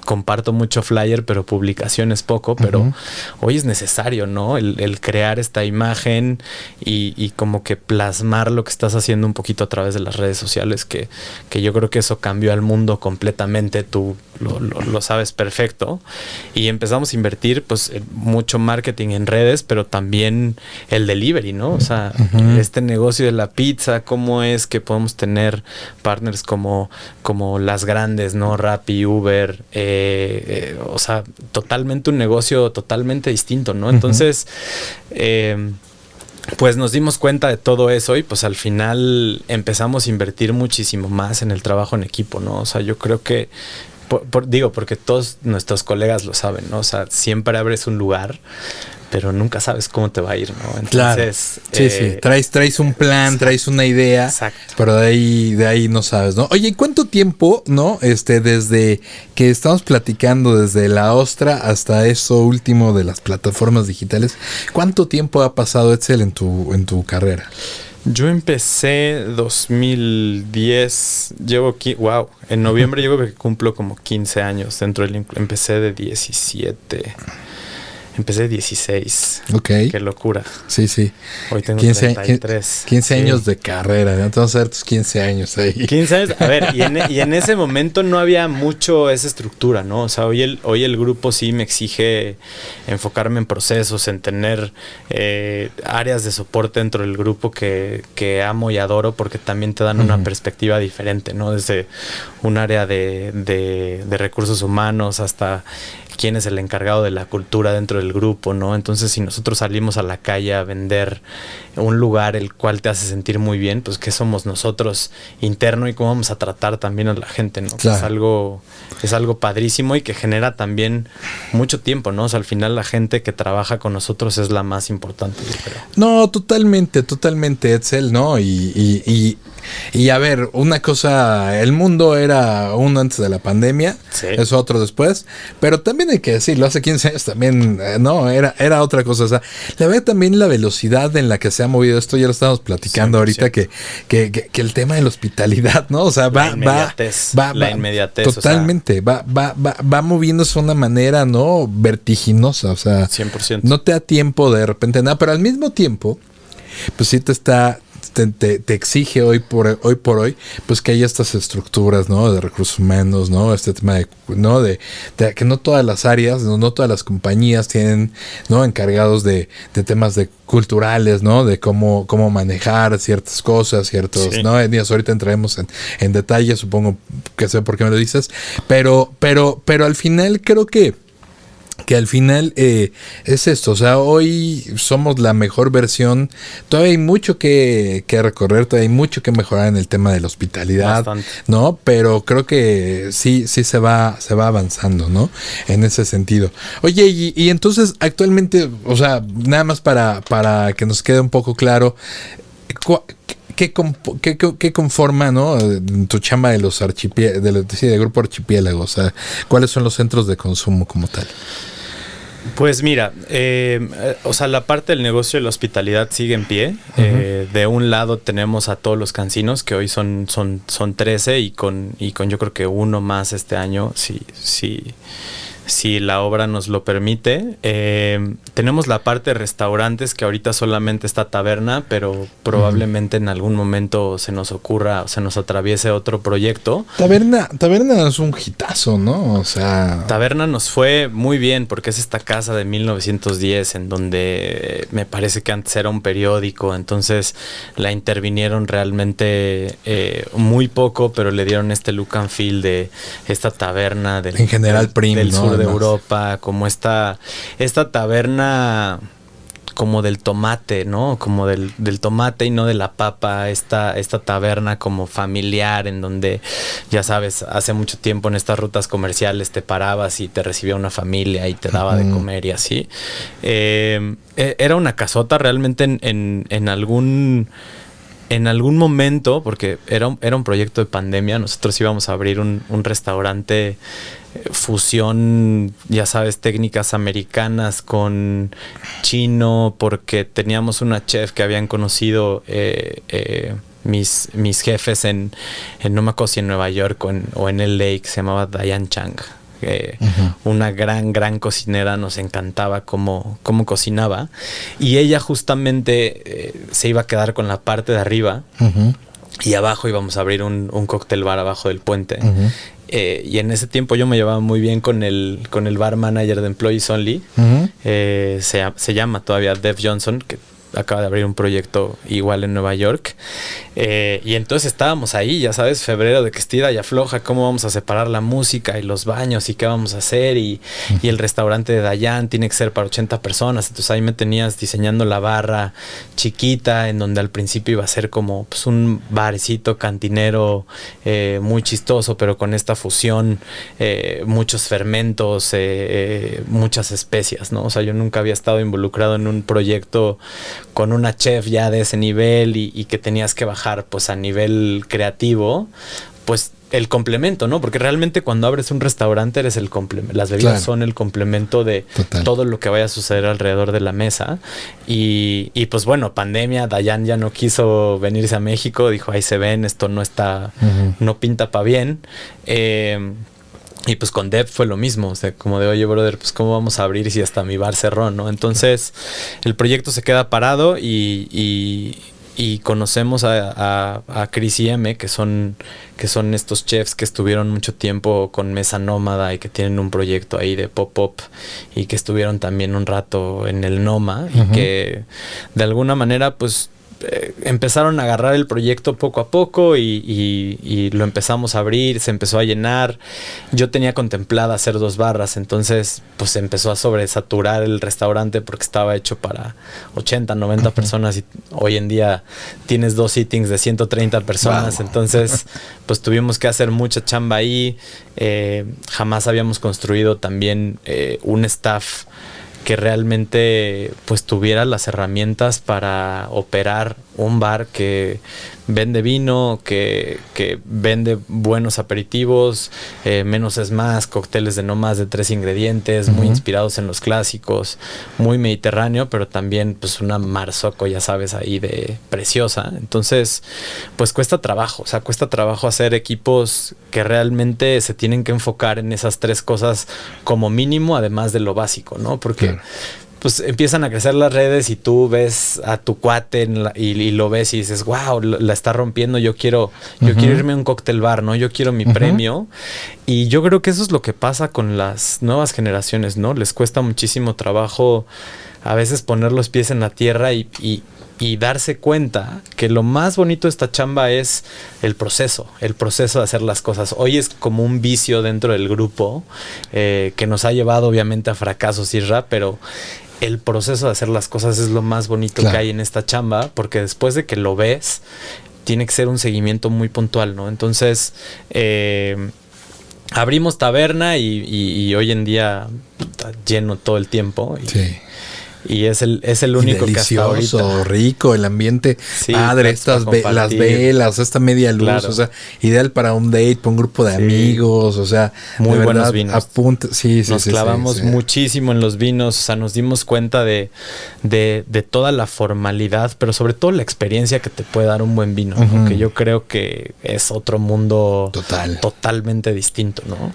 comparto mucho flyer, pero publicaciones poco, pero hoy es necesario, ¿no? El crear esta imagen y como que plasmar lo que estás haciendo un poquito a través de las redes sociales, que yo creo que eso cambió al mundo completamente, tú lo sabes perfecto, y empezamos a invertir pues mucho marketing en redes, pero también el delivery, ¿no? O sea, este negocio de la pizza, cómo es que podemos tener partners como las grandes, ¿no? Rappi, Uber, o sea, totalmente un negocio totalmente distinto, ¿no? Entonces, pues nos dimos cuenta de todo eso y pues al final empezamos a invertir muchísimo más en el trabajo en equipo, ¿no? O sea, yo creo que digo, porque todos nuestros colegas lo saben, ¿no? O sea, siempre abres un lugar, pero nunca sabes cómo te va a ir, ¿no? Entonces, claro. Sí. Traes un plan, exacto, traes una idea, exacto, pero de ahí no sabes, ¿no? Oye, ¿cuánto tiempo, no? Desde que estamos platicando, desde la ostra hasta eso último de las plataformas digitales, ¿cuánto tiempo ha pasado, Edsel, en tu carrera? Yo empecé 2010, en noviembre yo creo que cumplo como 15 años dentro del... Empecé de 17... Empecé de 16. Ok. Qué locura. Sí. Hoy tengo 33. 15 años de carrera, ¿no? Entonces, a ver tus 15 años ahí. 15 años. A ver, y en ese momento no había mucho esa estructura, ¿no? O sea, hoy el grupo sí me exige enfocarme en procesos, en tener áreas de soporte dentro del grupo que amo y adoro porque también te dan una perspectiva diferente, ¿no? Desde un área de recursos humanos hasta quién es el encargado de la cultura dentro del grupo, ¿no? Entonces, si nosotros salimos a la calle a vender un lugar el cual te hace sentir muy bien, pues ¿qué somos nosotros interno y cómo vamos a tratar también a la gente, ¿no? Claro. Es algo padrísimo y que genera también mucho tiempo, ¿no? O sea, al final la gente que trabaja con nosotros es la más importante, yo creo. No, totalmente, Edsel, ¿no? Y a ver, una cosa, el mundo era uno antes de la pandemia, sí, es otro después, pero también hay que decirlo, hace 15 años también, no, era otra cosa. O sea, la verdad también la velocidad en la que se ha movido esto, ya lo estamos platicando 100%. Ahorita, que el tema de la hospitalidad, ¿no? O sea, la inmediatez. Totalmente, o sea, va moviéndose de una manera, ¿no? Vertiginosa, o sea, 100%. No te da tiempo de repente nada, pero al mismo tiempo, pues sí te exige hoy por hoy, pues que haya estas estructuras, ¿no? De recursos humanos, ¿no? Este tema de que no todas las áreas, no todas las compañías tienen, ¿no? Encargados de temas culturales, ¿no? De cómo manejar ciertas cosas, ciertos, sí, ¿no? Ahorita entraremos en detalle, supongo que sé por qué me lo dices, pero al final creo que al final es esto, o sea, hoy somos la mejor versión, todavía hay mucho que recorrer, todavía hay mucho que mejorar en el tema de la hospitalidad, bastante, ¿no? Pero creo que sí se va avanzando, ¿no? En ese sentido. Oye, y entonces actualmente, o sea, nada más para que nos quede un poco claro, ¿qué conforma, ¿no? Tu chamba de los del grupo Archipiélago? O sea, ¿cuáles son los centros de consumo como tal? Pues mira, o sea, la parte del negocio de la hospitalidad sigue en pie. De un lado tenemos a todos los cansinos, que hoy son 13 y con yo creo que uno más este año, si si la obra nos lo permite. Tenemos la parte de restaurantes, que ahorita solamente está taberna, pero probablemente en algún momento se nos ocurra o se nos atraviese otro proyecto. Taberna es un hitazo, ¿no? O sea... Taberna nos fue muy bien porque es esta casa de 1910 en donde me parece que antes era un periódico, entonces la intervinieron realmente muy poco, pero le dieron este look and feel de esta taberna del, en general prim, del ¿no? sur de Además. Europa, como esta taberna como del tomate, ¿no? Como del tomate y no de la papa, esta taberna como familiar en donde, ya sabes, hace mucho tiempo en estas rutas comerciales te parabas y te recibía una familia y te daba de comer y así. Era una casota realmente en algún momento, porque era un proyecto de pandemia. Nosotros íbamos a abrir un restaurante fusión, ya sabes, técnicas americanas con chino, porque teníamos una chef que habían conocido mis jefes en no me acuerdo si en Nueva York o en LA, que se llamaba Diane Chang. Una gran cocinera, nos encantaba cómo cocinaba, y ella justamente se iba a quedar con la parte de arriba y abajo íbamos a abrir un cóctel bar abajo del puente. Y en ese tiempo yo me llevaba muy bien con el bar manager de Employees Only. Se llama todavía Dev Johnson, que acaba de abrir un proyecto igual en Nueva York. Y entonces estábamos ahí, ya sabes, febrero, de que estira y afloja, cómo vamos a separar la música y los baños y qué vamos a hacer. Y el restaurante de Dayan tiene que ser para 80 personas. Entonces ahí me tenías diseñando la barra chiquita, en donde al principio iba a ser como pues, un barecito cantinero muy chistoso, pero con esta fusión, muchos fermentos, muchas especias, ¿no? O sea, yo nunca había estado involucrado en un proyecto con una chef ya de ese nivel y que tenías que bajar pues a nivel creativo, pues el complemento, ¿no? Porque realmente cuando abres un restaurante eres el complemento. Las bebidas son el complemento de todo lo que vaya a suceder alrededor de la mesa. Y pues bueno, pandemia, Dayan ya no quiso venirse a México, dijo, ahí se ven, esto no está, no pinta para bien. Y pues con Dev fue lo mismo, o sea, como de, oye, brother, pues cómo vamos a abrir si hasta mi bar cerró, ¿no? Entonces el proyecto se queda parado y conocemos a Chris y M, que son estos chefs que estuvieron mucho tiempo con Mesa Nómada y que tienen un proyecto ahí de pop-up y que estuvieron también un rato en el Noma y que de alguna manera pues empezaron a agarrar el proyecto poco a poco y lo empezamos a abrir, se empezó a llenar. Yo tenía contemplada hacer 2 barras, entonces pues empezó a sobresaturar el restaurante porque estaba hecho para 80, 90 personas y hoy en día tienes 2 sittings de 130 personas. Wow. Entonces pues tuvimos que hacer mucha chamba ahí. Jamás habíamos construido también un staff que realmente pues tuviera las herramientas para operar un bar que vende vino, que vende buenos aperitivos, menos es más, cócteles de no más de 3 ingredientes, muy inspirados en los clásicos, muy mediterráneo, pero también pues una marzocco, ya sabes, ahí de preciosa. Entonces pues cuesta trabajo, o sea, cuesta trabajo hacer equipos que realmente se tienen que enfocar en esas 3 cosas como mínimo, además de lo básico, ¿no? Porque pues empiezan a crecer las redes y tú ves a tu cuate y lo ves y dices, wow, la está rompiendo, yo quiero irme a un cóctel bar, ¿no? Yo quiero mi premio. Y yo creo que eso es lo que pasa con las nuevas generaciones, ¿no? Les cuesta muchísimo trabajo a veces poner los pies en la tierra y darse cuenta que lo más bonito de esta chamba es el proceso de hacer las cosas. Hoy es como un vicio dentro del grupo que nos ha llevado obviamente a fracasos, Isra, pero el proceso de hacer las cosas es lo más bonito que hay en esta chamba, porque después de que lo ves, tiene que ser un seguimiento muy puntual, ¿no? Entonces, abrimos taberna y hoy en día está lleno todo el tiempo. Y es el único que hasta ahorita. Rico, el ambiente padre, las velas, esta media luz, claro. O sea, ideal para un date, para un grupo de amigos, o sea, muy buenos vinos. Nos clavamos muchísimo en los vinos, o sea, nos dimos cuenta de toda la formalidad, pero sobre todo la experiencia que te puede dar un buen vino, ¿no? Que yo creo que es otro mundo totalmente distinto, ¿no?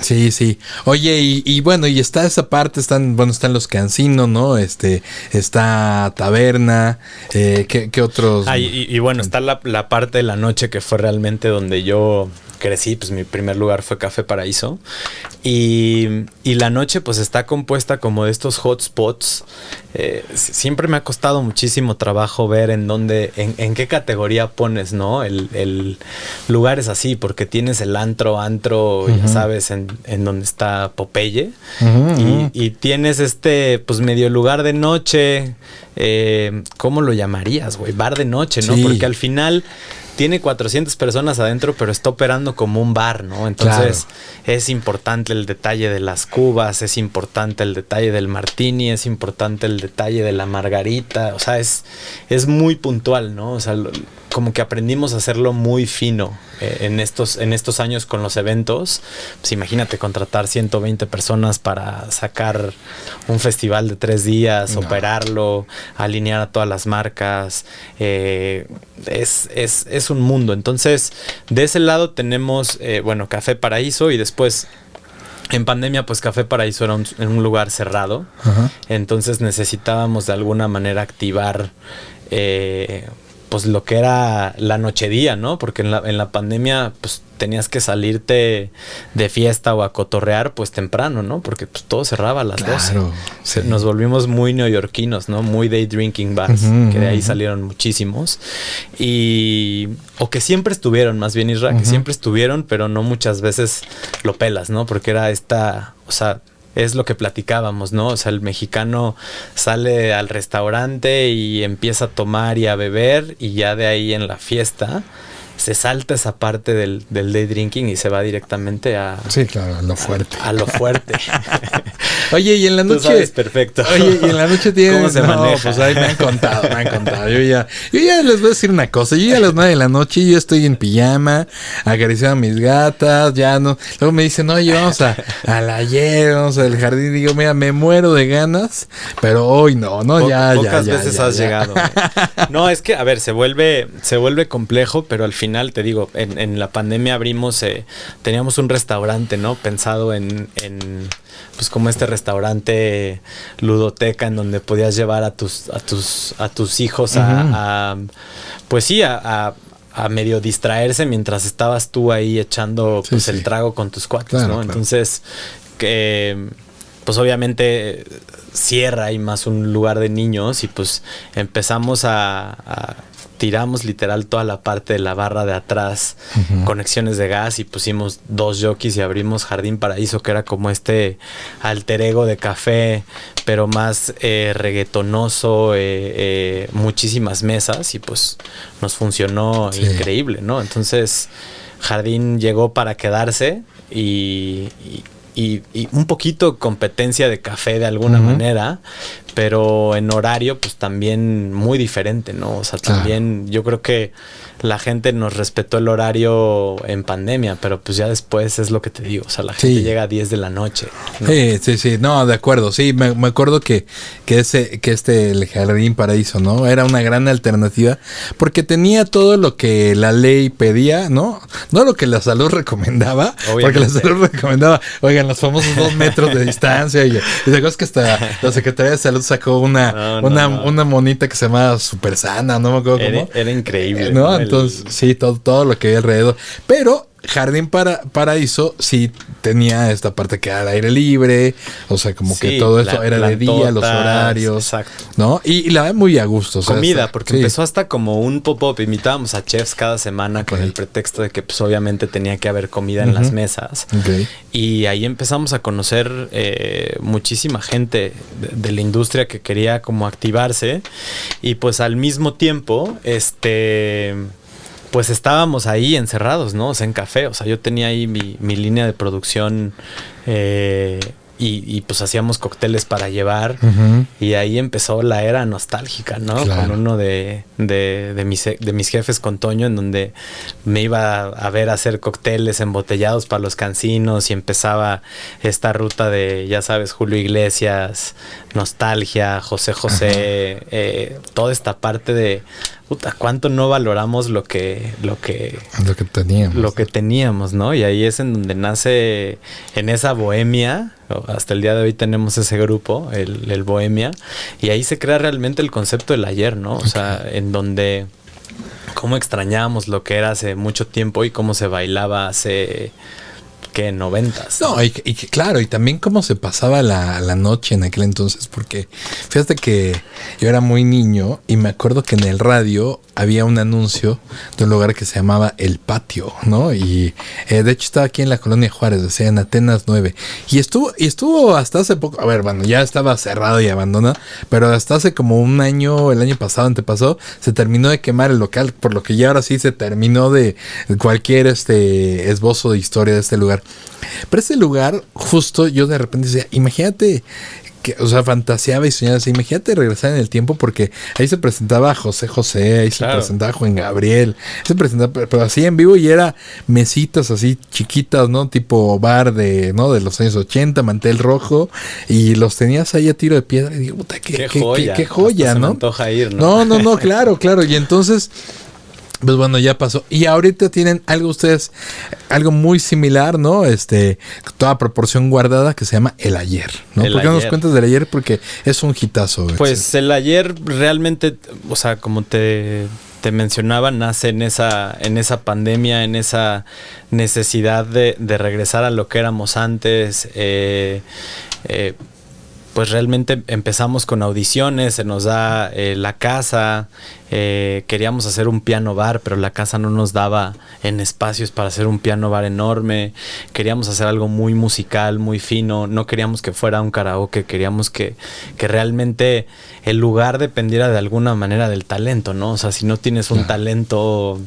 Sí, sí. Oye, y bueno, y está esa parte, están los cansinos, ¿no? Está Taberna, ¿qué otros? Y bueno, está la parte de la noche que fue realmente donde yo crecí, pues mi primer lugar fue Café Paraíso. Y la noche pues está compuesta como de estos hotspots. Siempre me ha costado muchísimo trabajo ver en qué categoría pones, ¿no? El lugares así, porque tienes el antro, ya sabes, en donde está Popeye. Y tienes pues medio lugar de noche. ¿Cómo lo llamarías, güey? Bar de noche, ¿no? Sí. Porque al final tiene 400 personas adentro, pero está operando como un bar, ¿no? Entonces es importante el detalle de las cubas, es importante el detalle del martini, es importante el detalle de la margarita. O sea, es muy puntual, ¿no? O sea, como que aprendimos a hacerlo muy fino en estos años con los eventos. Pues imagínate contratar 120 personas para sacar un festival de 3 días, operarlo, alinear a todas las marcas. Es un mundo. Entonces, de ese lado tenemos, Café Paraíso, y después en pandemia, pues Café Paraíso era un lugar cerrado. Ajá. Entonces necesitábamos de alguna manera activar pues lo que era la nochedía, ¿no? Porque en la pandemia pues tenías que salirte de fiesta o a cotorrear pues temprano, ¿no? Porque pues, todo cerraba a las 12. Sí. Nos volvimos muy neoyorquinos, ¿no? Muy day drinking bars, que de ahí salieron muchísimos. O que siempre estuvieron, más bien, Isra, que siempre estuvieron, pero no muchas veces lo pelas, ¿no? Porque era o sea, es lo que platicábamos, ¿no? O sea, el mexicano sale al restaurante y empieza a tomar y a beber, y ya de ahí en la fiesta se salta esa parte del day drinking y se va directamente a... Sí, claro, a lo fuerte. A lo fuerte. Oye, y en la noche... Tú sabes perfecto. Oye, y en la noche tienes... ¿Cómo se maneja? Pues ahí me han contado. Yo ya les voy a decir una cosa. Yo ya a las 9 de la noche, yo estoy en pijama, acariciando a mis gatas, ya no... Luego me dicen, oye, vamos a la hierba, vamos al jardín. Digo, mira, me muero de ganas, pero hoy no, Pocas veces has llegado. No, es que, a ver, se vuelve complejo, pero al final te digo, en la pandemia teníamos un restaurante, ¿no? Pensado en pues como este restaurante ludoteca en donde podías llevar a tus hijos a medio distraerse mientras estabas tú ahí echando pues el trago con tus cuates, claro, ¿no? Claro. Entonces, pues obviamente cierra y más un lugar de niños, y pues empezamos tiramos literal toda la parte de la barra de atrás, conexiones de gas, y pusimos 2 jockeys y abrimos Jardín Paraíso, que era como este alter ego de café, pero más reggaetonoso, muchísimas mesas, y pues nos funcionó increíble, ¿no? Entonces Jardín llegó para quedarse, y un poquito competencia de café de alguna manera, pero en horario pues también muy diferente, ¿no? O sea, también yo creo que la gente nos respetó el horario en pandemia, pero pues ya después es lo que te digo, o sea, la gente llega a 10 de la noche, ¿no? Sí, no, de acuerdo, sí, me acuerdo que el Jardín Paraíso, ¿no? Era una gran alternativa, porque tenía todo lo que la ley pedía, ¿no? No lo que la salud recomendaba, porque la salud recomendaba, oigan, los famosos 2 metros de distancia, y te acuerdas que hasta la Secretaría de Salud sacó una monita que se llamaba Super Sana, no me acuerdo cómo. Era increíble, ¿no? Entonces, sí, todo lo que había alrededor. Pero Jardín Paraíso sí tenía esta parte que era al aire libre, o sea, como que todo eso era de día, los horarios, exacto, ¿no? Y la ve muy a gusto. O sea, comida, porque empezó hasta como un pop-up. Invitábamos a chefs cada semana con el pretexto de que pues obviamente tenía que haber comida en las mesas. Y ahí empezamos a conocer muchísima gente de la industria que quería como activarse, y pues al mismo tiempo pues estábamos ahí encerrados, ¿no? O sea, en café. O sea, yo tenía ahí mi línea de producción, y pues hacíamos cócteles para llevar. Y ahí empezó la era nostálgica, ¿no? Claro. Con uno de mis jefes, con Toño, en donde me iba a ver hacer cócteles embotellados para los cansinos, y empezaba esta ruta de, ya sabes, Julio Iglesias, nostalgia, José José, toda esta parte de puta, cuánto no valoramos lo que teníamos, ¿no? Y ahí es en donde nace, en esa bohemia, hasta el día de hoy tenemos ese grupo, el Bohemia, y ahí se crea realmente el concepto del ayer, ¿no? O sea, en donde cómo extrañábamos lo que era hace mucho tiempo y cómo se bailaba hace... que 90s. No, y claro, y también cómo se pasaba la noche en aquel entonces, porque fíjate que yo era muy niño y me acuerdo que en el radio había un anuncio de un lugar que se llamaba El Patio, ¿no? Y de hecho estaba aquí en la Colonia Juárez, decía en Atenas 9. Y estuvo hasta hace poco, a ver, bueno, ya estaba cerrado y abandonado, pero hasta hace como un año, el año pasado, antepasado, se terminó de quemar el local, por lo que ya ahora sí se terminó de cualquier esbozo de historia de este lugar. Pero ese lugar, justo yo de repente decía, imagínate, o sea, fantaseaba y soñaba así, imagínate regresar en el tiempo, porque ahí se presentaba José José, ahí se presentaba Juan Gabriel, se presentaba, pero así en vivo, y era mesitas así chiquitas, ¿no? Tipo bar de los años 80, mantel rojo, y los tenías ahí a tiro de piedra, y digo, puta, qué joya, ¿no? Se me antoja ir, ¿no? No, claro, y entonces... Pues bueno, ya pasó. Y ahorita tienen algo muy similar, ¿no? Toda proporción guardada, que se llama El Ayer, ¿no? ¿Por qué no nos cuentas del Ayer? Porque es un hitazo. Pues el Ayer realmente, o sea, como te mencionaba, nace en esa pandemia, en esa necesidad de regresar a lo que éramos antes. Pues realmente empezamos con audiciones, se nos da la casa, queríamos hacer un piano bar, pero la casa no nos daba en espacios para hacer un piano bar enorme, queríamos hacer algo muy musical, muy fino, no queríamos que fuera un karaoke, queríamos que realmente el lugar dependiera de alguna manera del talento, ¿no? O sea, si no tienes un talento...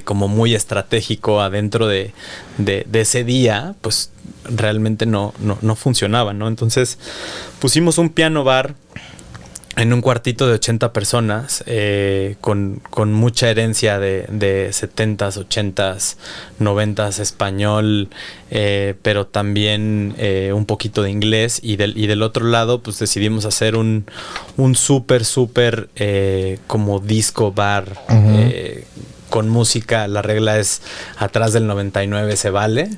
como muy estratégico adentro de ese día, pues realmente no funcionaba, ¿no? Entonces pusimos un piano bar en un cuartito de 80 personas, con mucha herencia de 70s, 80s, 90s español, pero también un poquito de inglés, y del otro lado pues decidimos hacer un súper como disco bar, con música. La regla es atrás del 99 se vale,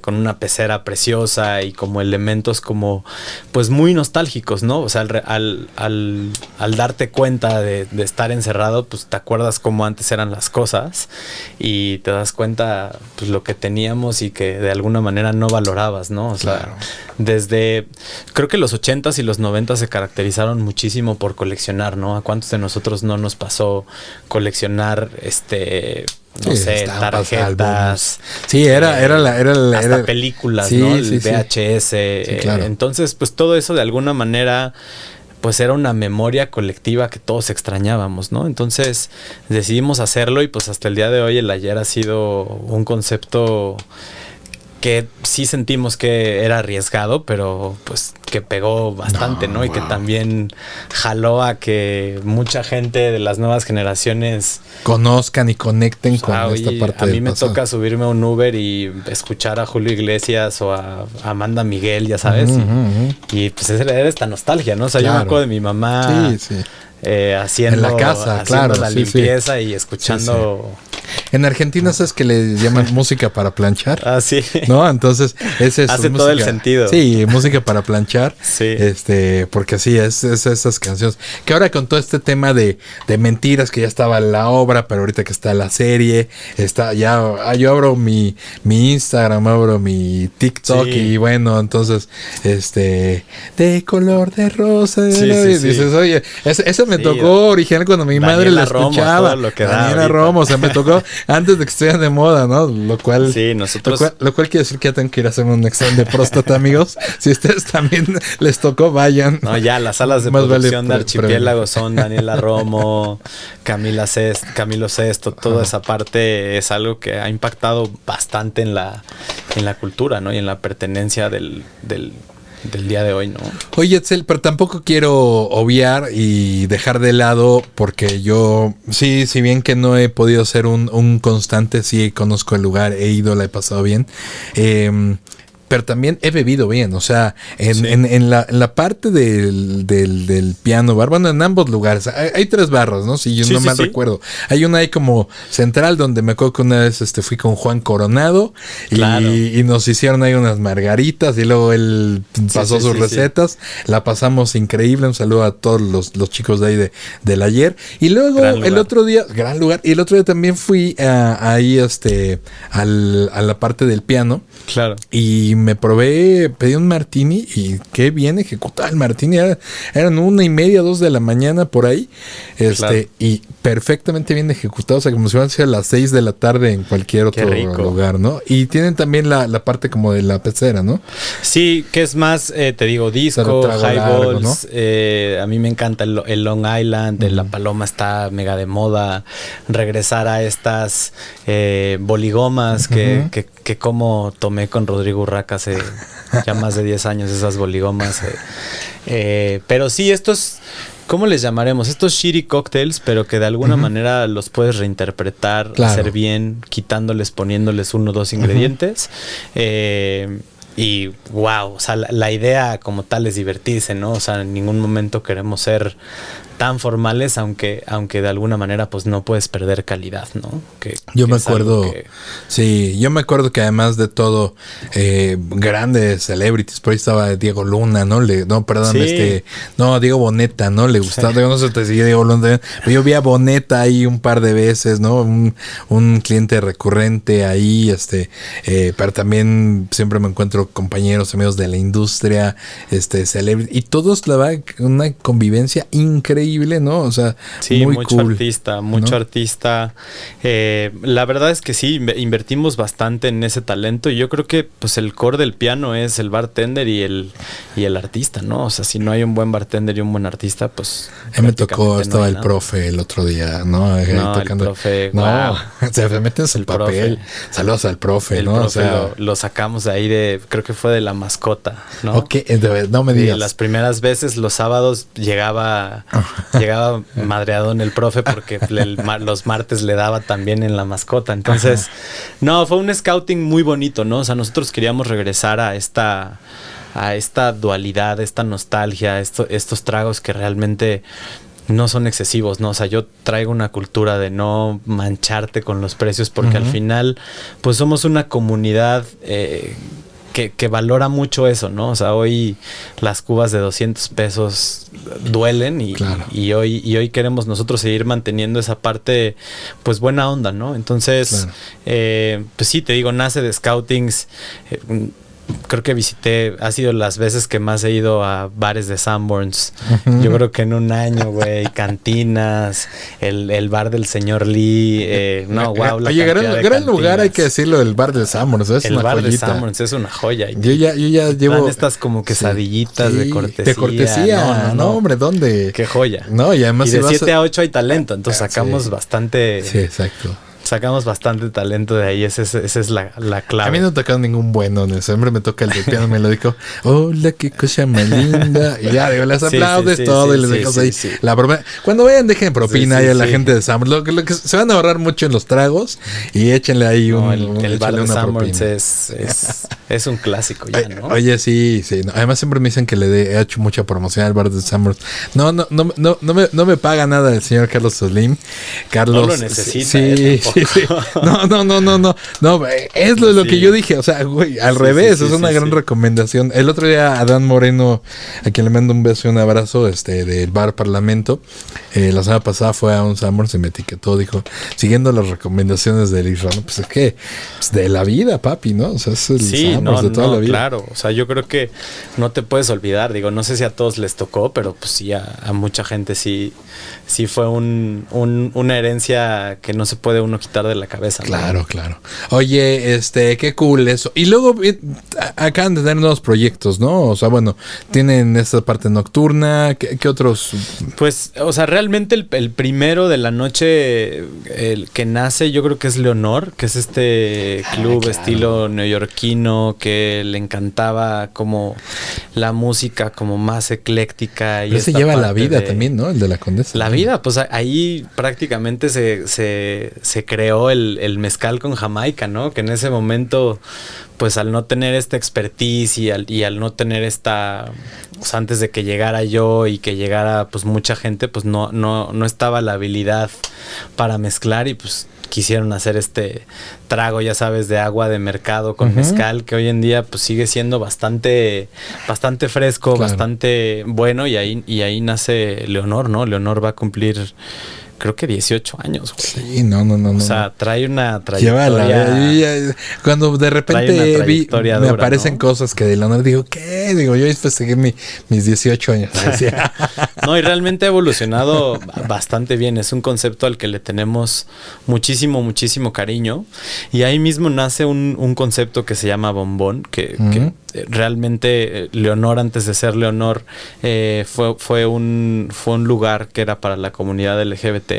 con una pecera preciosa y como elementos como pues muy nostálgicos, ¿no? O sea, al darte cuenta de estar encerrado, pues te acuerdas cómo antes eran las cosas y te das cuenta pues lo que teníamos y que de alguna manera no valorabas, ¿no? O sea, creo que los 80s y los 90s se caracterizaron muchísimo por coleccionar, ¿no? ¿A cuántos de nosotros no nos pasó coleccionar no sé, tarjetas? Álbumes. Sí, era películas, sí, ¿no? El sí, VHS. Sí, claro. Entonces, pues todo eso de alguna manera pues era una memoria colectiva que todos extrañábamos, ¿no? Entonces decidimos hacerlo y pues hasta el día de hoy el Ayer ha sido un concepto que sí sentimos que era arriesgado, pero pues que pegó bastante, ¿no? Y que también jaló a que mucha gente de las nuevas generaciones conozcan y conecten con esta parte. A mí me toca subirme a un Uber y escuchar a Julio Iglesias o a Amanda Miguel, ya sabes, y pues era esta nostalgia, ¿no? O sea, yo me acuerdo de mi mamá haciendo, en la casa, haciendo la limpieza y escuchando... En Argentina sabes que le llaman música para planchar. Ah, sí. ¿No? Entonces, ese es hace todo el sentido. Sí, música para planchar. Sí. Porque sí, es esas canciones. Que ahora con todo este tema de mentiras, que ya estaba la obra, pero ahorita que está la serie, yo abro mi Instagram, abro mi TikTok, y bueno, entonces, de color de rosa. Sí, dices, oye, ese me tocó original cuando mi madre la escuchaba. Daniela Romo, o sea, me tocó antes de que estuvieran de moda, ¿no? Lo cual quiere decir que ya tengo que ir a hacer un examen de próstata, amigos. Si ustedes también les tocó, vayan. No, ya las salas de producción de Archipiélago son Daniela Romo, Camilo Sesto, toda esa parte es algo que ha impactado bastante en la cultura, ¿no? Y en la pertenencia del día de hoy, ¿no? Oye, Etzel, pero tampoco quiero obviar y dejar de lado, porque yo, sí, si bien que no he podido ser un constante, sí conozco el lugar, he ido, la he pasado bien, pero también he bebido bien, o sea, en, Sí. en la parte del piano bar, bueno, en ambos lugares, hay 3 barras, ¿no? Si yo Sí, no sí, mal sí. recuerdo. Hay una ahí como central donde me acuerdo que una vez fui con Juan Coronado Claro. y nos hicieron ahí unas margaritas y luego él pasó sí, sus sí, recetas, la pasamos increíble, un saludo a todos los chicos de ahí del ayer. Y luego Gran el lugar. otro día, gran lugar, y el otro día también fui ahí a la parte del piano. Claro. Y pedí un martini y qué bien ejecutado el martini. Eran 1:30, 2 de la mañana por ahí. Claro. Y perfectamente bien ejecutado. O sea, como si fueran a las 6 de la tarde en cualquier Qué otro rico. lugar, ¿no? Y tienen también la parte como de la pecera, ¿no? Sí, que es más, te digo, disco, Pero trago largo, highballs. A mí me encanta el Long Island, la Paloma está mega de moda. Regresar a estas boligomas que como tomé con Rodrigo Urraca hace ya más de 10 años, esas boligomas. Pero sí, estos, ¿cómo les llamaremos? Estos shitty cocktails, pero que de alguna manera los puedes reinterpretar, Claro. hacer bien, quitándoles, poniéndoles 1 o 2 ingredientes. Y wow, o sea, la idea como tal es divertirse, ¿no? O sea, en ningún momento queremos ser tan formales, aunque de alguna manera pues no puedes perder calidad, ¿no? Yo me es algo acuerdo, sí, yo me acuerdo que además de todo, grandes celebrities, por ahí estaba Diego Luna, ¿no? Sí. Diego Boneta, ¿no? Le gustaba, no sé si te sigue Diego Luna, pero yo vi a Boneta ahí un par de veces, ¿no? Un cliente recurrente ahí, pero también siempre me encuentro compañeros, amigos de la industria, celebrities, y todos, la verdad, una convivencia increíble, ¿no? O sea, sí, muy mucho cool, artista, mucho ¿no? artista. La verdad es que sí, invertimos bastante en ese talento y yo creo que pues el core del piano es el bartender y el artista, ¿no? O sea, si no hay un buen bartender y un buen artista, pues... A mí me tocó, prácticamente no estaba hay el nada. profe el otro día, ¿no? Ahí No, tocando. el profe, No, wow. se meten en su El papel. profe. Saludos al profe, El ¿no? profe O sea, lo sacamos de ahí creo que fue de La Mascota, ¿no? ok, no me Y digas. las primeras veces, los sábados, llegaba madreado en el profe porque los martes le daba también en La Mascota. Entonces, no, fue un scouting muy bonito, ¿no? O sea, nosotros queríamos regresar a esta dualidad, esta nostalgia, estos tragos que realmente no son excesivos, ¿no? O sea, yo traigo una cultura de no mancharte con los precios porque al final, pues somos una comunidad que valora mucho eso, ¿no? O sea, hoy las cubas de 200 pesos duelen Claro. y hoy queremos nosotros seguir manteniendo esa parte, pues buena onda, ¿no? Entonces, pues sí, te digo, nace de scoutings. Creo que ha sido las veces que más he ido a bares de Sanborns. Yo creo que en un año, güey, cantinas, el bar del señor Lee, no, wow. Oye, gran lugar, hay que decirlo, el bar de Sanborns, es el una bar joyita. de Sanborns es una joya. Yo ya llevo... Dan estas como quesadillitas sí, de cortesía. De cortesía, no, hombre, ¿dónde? Qué joya. No, y además... Y de 7 a 8 hay talento, entonces sacamos sí. bastante... Sí, exacto. Sacamos bastante talento de ahí, esa es la clave. A mí no me tocado ningún bueno, siempre me toca el de piano melódico. Hola, qué cosa más linda. Y ya, digo, les aplaudes todo y les dejas ahí la broma. Cuando vayan, dejen propina ahí a la gente de Sanborns. Lo que se van a ahorrar mucho en los tragos y échenle ahí el bar de Sanborns es un clásico ya, ¿no? Oye, sí. No. Además siempre me dicen que he hecho mucha promoción al bar de Sanborns. No me paga nada el señor Carlos Slim. Carlos, no lo necesita. Sí. No, es lo que yo dije. O sea, güey, al revés, es una gran recomendación. El otro día, Adán Moreno, a quien le mando un beso y un abrazo, del Bar Parlamento, la semana pasada fue a un Sanborns y me etiquetó, dijo, siguiendo las recomendaciones del Israel, pues es que pues de la vida, papi, ¿no? O sea, es el Sanborns de toda la vida. Claro, o sea, yo creo que no te puedes olvidar, digo, no sé si a todos les tocó, pero pues sí, a mucha gente sí fue una herencia que no se puede uno quitar de la cabeza, ¿no? Claro. Oye, qué cool eso. Y luego acaban de tener nuevos proyectos, ¿no? O sea, bueno, tienen esta parte nocturna. ¿Qué otros? Pues, o sea, realmente el primero de la noche, el que nace, yo creo que es Leonor, que es este club estilo neoyorquino que le encantaba como la música como más ecléctica. Pero se lleva la vida también, ¿no? El de la Condesa. La vida, pues ahí prácticamente se creó el mezcal con Jamaica, ¿no? Que en ese momento, pues al no tener esta expertise y al no tener esta, pues antes de que llegara yo y que llegara pues mucha gente, pues no estaba la habilidad para mezclar y pues quisieron hacer este trago, ya sabes, de agua de mercado con mezcal, que hoy en día pues sigue siendo bastante fresco, claro, bastante bueno, y ahí nace Leonor, ¿no? Leonor va a cumplir, creo que 18 años, güey. Sí, no. O sea, trae una trayectoria. Cuando de repente me aparecen, ¿no?, cosas que de Leonor digo, ¿qué? Digo, yo festegué mis 18 años. No, y realmente ha evolucionado bastante bien. Es un concepto al que le tenemos muchísimo cariño. Y ahí mismo nace un concepto que se llama Bombón, que realmente Leonor, antes de ser Leonor, fue un lugar que era para la comunidad LGBT,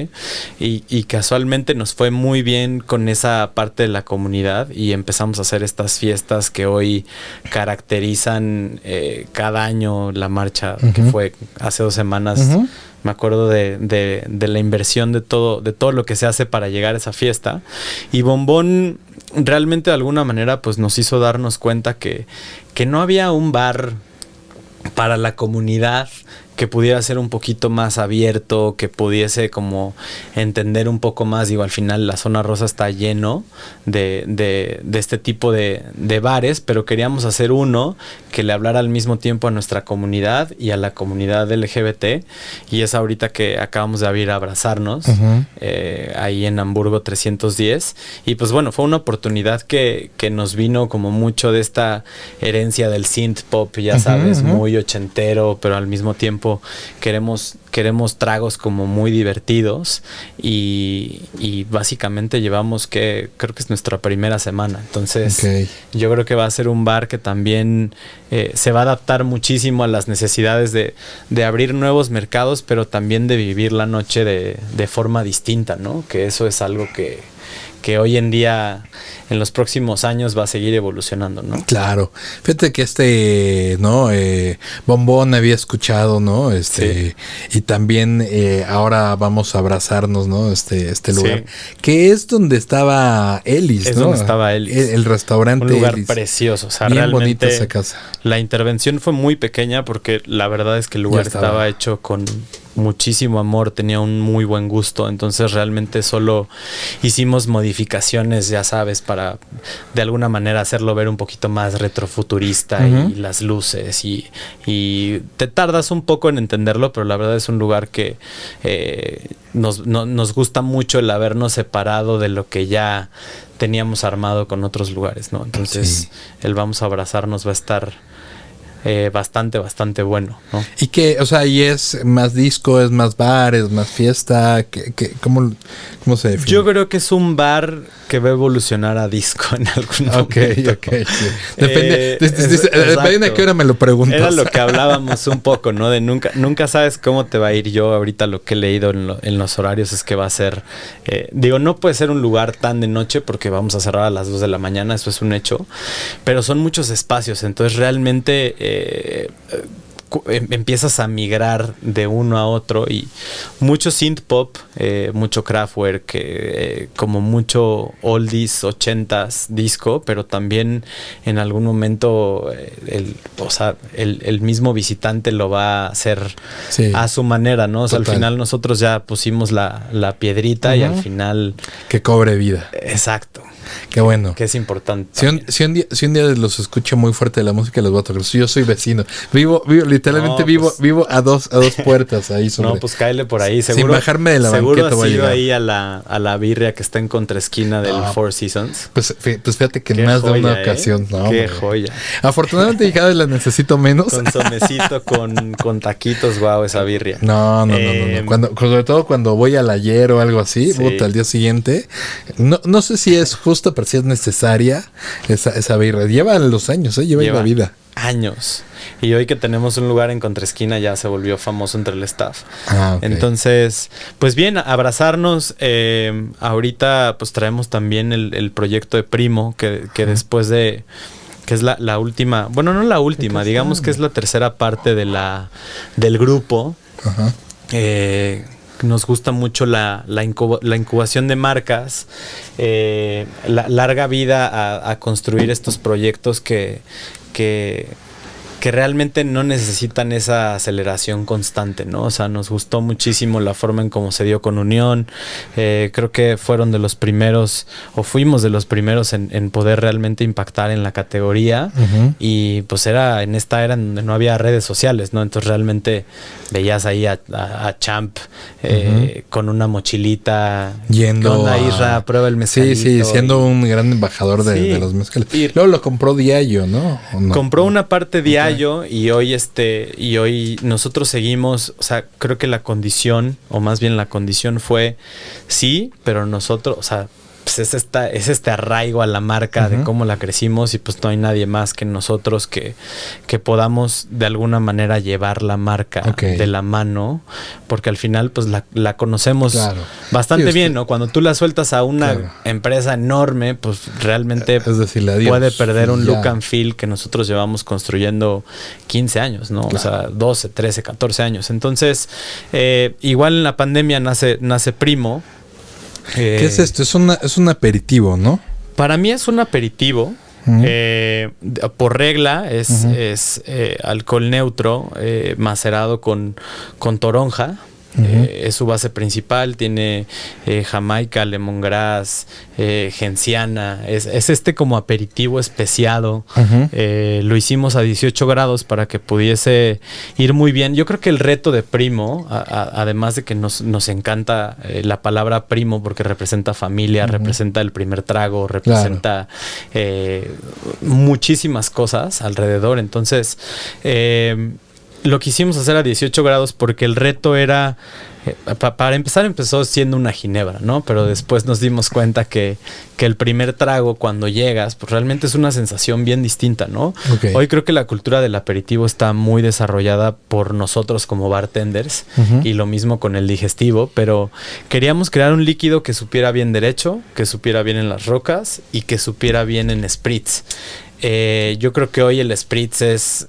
y casualmente nos fue muy bien con esa parte de la comunidad y empezamos a hacer estas fiestas que hoy caracterizan cada año la marcha, que fue hace 2 semanas. Me acuerdo de la inversión de todo lo que se hace para llegar a esa fiesta. Y Bombón realmente de alguna manera pues nos hizo darnos cuenta que no había un bar para la comunidad que pudiera ser un poquito más abierto, que pudiese como entender un poco más. Digo, al final la Zona Rosa está lleno de este tipo de bares, pero queríamos hacer uno que le hablara al mismo tiempo a nuestra comunidad y a la comunidad LGBT, y es ahorita que acabamos de abrir Abrazarnos, ahí en Hamburgo 310, y pues bueno, fue una oportunidad que nos vino como mucho de esta herencia del synth pop, ya sabes, muy ochentero, pero al mismo tiempo queremos tragos como muy divertidos, y básicamente llevamos creo que es nuestra primera semana. Entonces yo creo que va a ser un bar que también se va a adaptar muchísimo a las necesidades de abrir nuevos mercados, pero también de vivir la noche de forma distinta, ¿no? Que eso es algo que hoy en día, en los próximos años, va a seguir evolucionando, ¿no? Claro. Fíjate que ¿no? Bombón había escuchado, ¿no? Sí. Y también ahora vamos a Abrazarnos, ¿no? Este lugar. Sí. Que es donde estaba Elis, es ¿no? Donde estaba Elis. El restaurante. Un lugar Elis. Precioso. O sea, bien realmente bonita esa casa. La intervención fue muy pequeña porque la verdad es que el lugar estaba hecho con muchísimo amor, tenía un muy buen gusto, entonces realmente solo hicimos modificaciones, ya sabes, para de alguna manera hacerlo ver un poquito más retrofuturista, y las luces, y te tardas un poco en entenderlo, pero la verdad es un lugar que nos gusta mucho el habernos separado de lo que ya teníamos armado con otros lugares, ¿no? Entonces el Vamos a Abrazarnos va a estar bastante bueno, ¿no? Y que, o sea, y es más disco, es más bar, es más fiesta, ¿cómo se define? Yo creo que es un bar que va a evolucionar a disco en algún momento. Ok, sí. Depende de qué hora me lo preguntas. Era lo que hablábamos un poco, ¿no? De nunca sabes cómo te va a ir. Yo ahorita lo que he leído en los horarios es que va a ser, no puede ser un lugar tan de noche porque vamos a cerrar a las 2 de la mañana, eso es un hecho, pero son muchos espacios, entonces realmente empiezas a migrar de uno a otro, y mucho synth pop, mucho Kraftwerk, como mucho oldies, 80s disco, pero también en algún momento el mismo visitante lo va a hacer a su manera, ¿no? O sea, al final nosotros ya pusimos la piedrita, y al final que cobre vida. Exacto. Qué bueno. Que es importante. Si un día los escucho muy fuerte la música, les voy a tocar. Yo soy vecino. Literalmente vivo a dos puertas ahí sobre. No, pues cáele por ahí. Seguro, sin bajarme de la banqueta voy a llegar. Ahí a la birria que está en contraesquina del Four Seasons. Pues fíjate que en más de una ocasión. No, qué joya. Afortunadamente cada vez la necesito menos. Con somecito, con taquitos, guau, esa birria. No. Sobre todo cuando voy al ayer o algo así, al día siguiente. No sé si es justo, pero si es necesaria esa birra. Lleva los años, lleva la vida. Años. Y hoy que tenemos un lugar en contraesquina ya se volvió famoso entre el staff. Okay. Entonces, pues bien, Abrazarnos. Ahorita pues traemos también el proyecto de Primo, que después de... que es la última... Bueno, no la última, digamos que es la tercera parte del grupo. nos gusta mucho la incubación de marcas, la larga vida a construir estos proyectos que realmente no necesitan esa aceleración constante, ¿no? O sea, nos gustó muchísimo la forma en cómo se dio con Unión. Creo que fueron de los primeros, o fuimos de los primeros en poder realmente impactar en la categoría. Y pues era en esta era en donde no había redes sociales, ¿no? Entonces realmente veías ahí a Champ con una mochilita. Yendo ¿Qué onda, Isra? Prueba el mezcalito. Sí, siendo un gran embajador de los mezcales. Y luego lo compró Diageo, ¿no? Compró una parte Diageo. Y hoy nosotros seguimos, o sea, creo que la condición, o más bien la condición fue sí, pero nosotros, o sea, pues es este arraigo a la marca de cómo la crecimos, y pues no hay nadie más que nosotros que podamos de alguna manera llevar la marca de la mano, porque al final pues la conocemos bastante bien, ¿no? Cuando tú la sueltas a una empresa enorme, pues realmente puede perder un look and feel que nosotros llevamos construyendo 15 años, ¿no? O sea, 12, 13, 14 años. Entonces, igual en la pandemia nace Primo. ¿Qué es esto? Es un aperitivo, ¿no? Para mí es un aperitivo. Por regla es alcohol neutro, macerado con toronja. Es su base principal. Tiene jamaica, lemongrass, genciana. Es como aperitivo especiado. Lo hicimos a 18 grados para que pudiese ir muy bien. Yo creo que el reto de Primo, además de que nos encanta la palabra primo porque representa familia, representa el primer trago, representa muchísimas cosas alrededor. Entonces lo quisimos hacer a 18 grados porque el reto era, para empezar, empezó siendo una ginebra, ¿no? Pero después nos dimos cuenta que el primer trago, cuando llegas, pues realmente es una sensación bien distinta, ¿no? Hoy creo que la cultura del aperitivo está muy desarrollada por nosotros como bartenders, y lo mismo con el digestivo, pero queríamos crear un líquido que supiera bien derecho, que supiera bien en las rocas y que supiera bien en spritz. Yo creo que hoy el spritz es,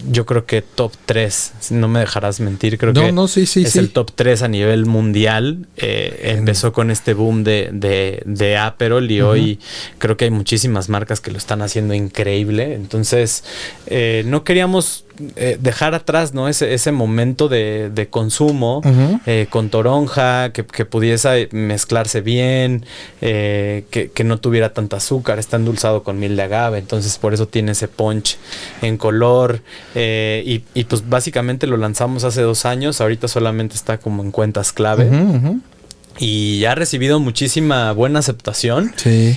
yo creo que top 3, no me dejarás mentir, creo que es el top 3 a nivel mundial. Empezó con este boom de Aperol, y hoy creo que hay muchísimas marcas que lo están haciendo increíble. Entonces, no queríamos dejar atrás, ¿no? Ese momento de consumo con toronja, que pudiese mezclarse bien, que no tuviera tanta azúcar. Está endulzado con miel de agave, entonces por eso tiene ese punch en color, y pues básicamente lo lanzamos hace 2 años. Ahorita solamente está como en cuentas clave. Y ha recibido muchísima buena aceptación.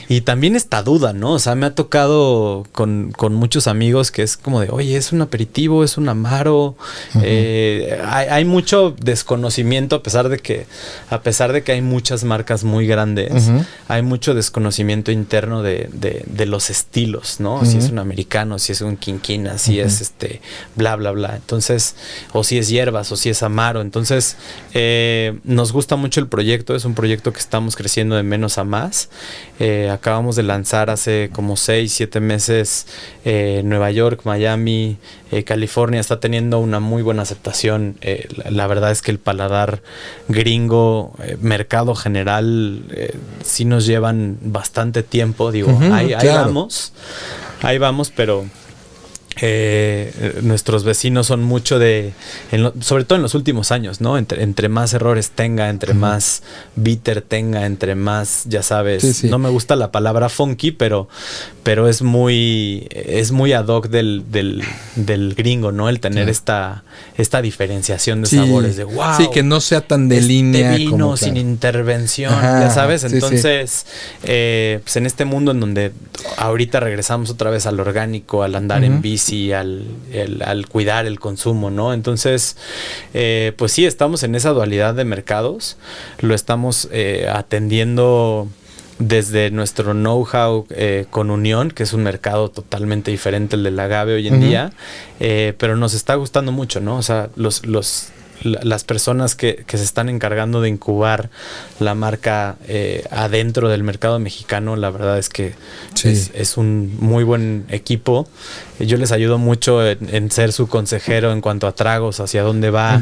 Y también esta duda, ¿no? O sea, me ha tocado con muchos amigos que es como de, oye, ¿es un aperitivo? ¿Es un amaro? Hay mucho desconocimiento, a pesar de que hay muchas marcas muy grandes. Hay mucho desconocimiento interno de los estilos, ¿no? Si es un americano, si es un quinquina, si es bla, bla, bla. Entonces, o si es hierbas, o si es amaro. Entonces, nos gusta mucho el proyecto. Es un proyecto que estamos creciendo de menos a más. Acabamos de lanzar hace como 6, 7 meses Nueva York, Miami, California. Está teniendo una muy buena aceptación. La verdad es que el paladar gringo, mercado general, sí nos llevan bastante tiempo. Digo, ahí vamos, pero nuestros vecinos son mucho sobre todo en los últimos años, ¿no? Entre más errores tenga, entre más bitter tenga, entre más, ya sabes, no me gusta la palabra funky, pero es muy ad hoc del gringo, ¿no? El tener esta diferenciación de sabores, de wow. Sí, que no sea tan de línea vino como sin intervención, ya sabes. Entonces, pues en este mundo en donde ahorita regresamos otra vez al orgánico, al andar en bici, al cuidar el consumo, ¿no? Entonces, pues sí, estamos en esa dualidad de mercados. Lo estamos atendiendo desde nuestro know-how con Unión, que es un mercado totalmente diferente al del agave hoy en día, pero nos está gustando mucho, ¿no? O sea, las personas que se están encargando de incubar la marca adentro del mercado mexicano, la verdad es que es un muy buen equipo. Yo les ayudo mucho en ser su consejero en cuanto a tragos, hacia dónde va.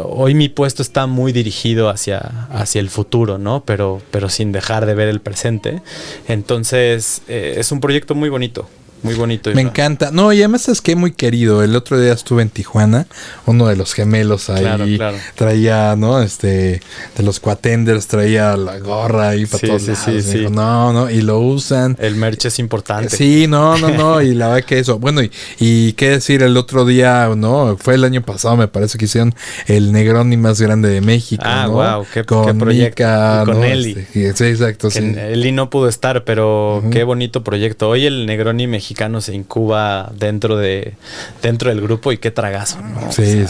Hoy mi puesto está muy dirigido hacia el futuro, ¿no? Pero sin dejar de ver el presente. Entonces, es un proyecto muy bonito. Muy bonito. Me encanta. No, y además es que muy querido. El otro día estuve en Tijuana, uno de los gemelos ahí. Claro. Traía, ¿no? De los Quatenders, traía la gorra ahí para todos lados. Sí. Dijo, no, y lo usan. El merch es importante. Sí, no, y la verdad que eso. Bueno, y qué decir, el otro día, ¿no? Fue el año pasado, me parece que hicieron el Negroni más grande de México, ¿no? Wow, qué proyecto. Mika, con ¿no? Eli. Sí, exacto, sí. Eli no pudo estar, pero qué bonito proyecto. Hoy el Negroni mexicano se incuba dentro del grupo y qué tragazo, ¿no? Sí.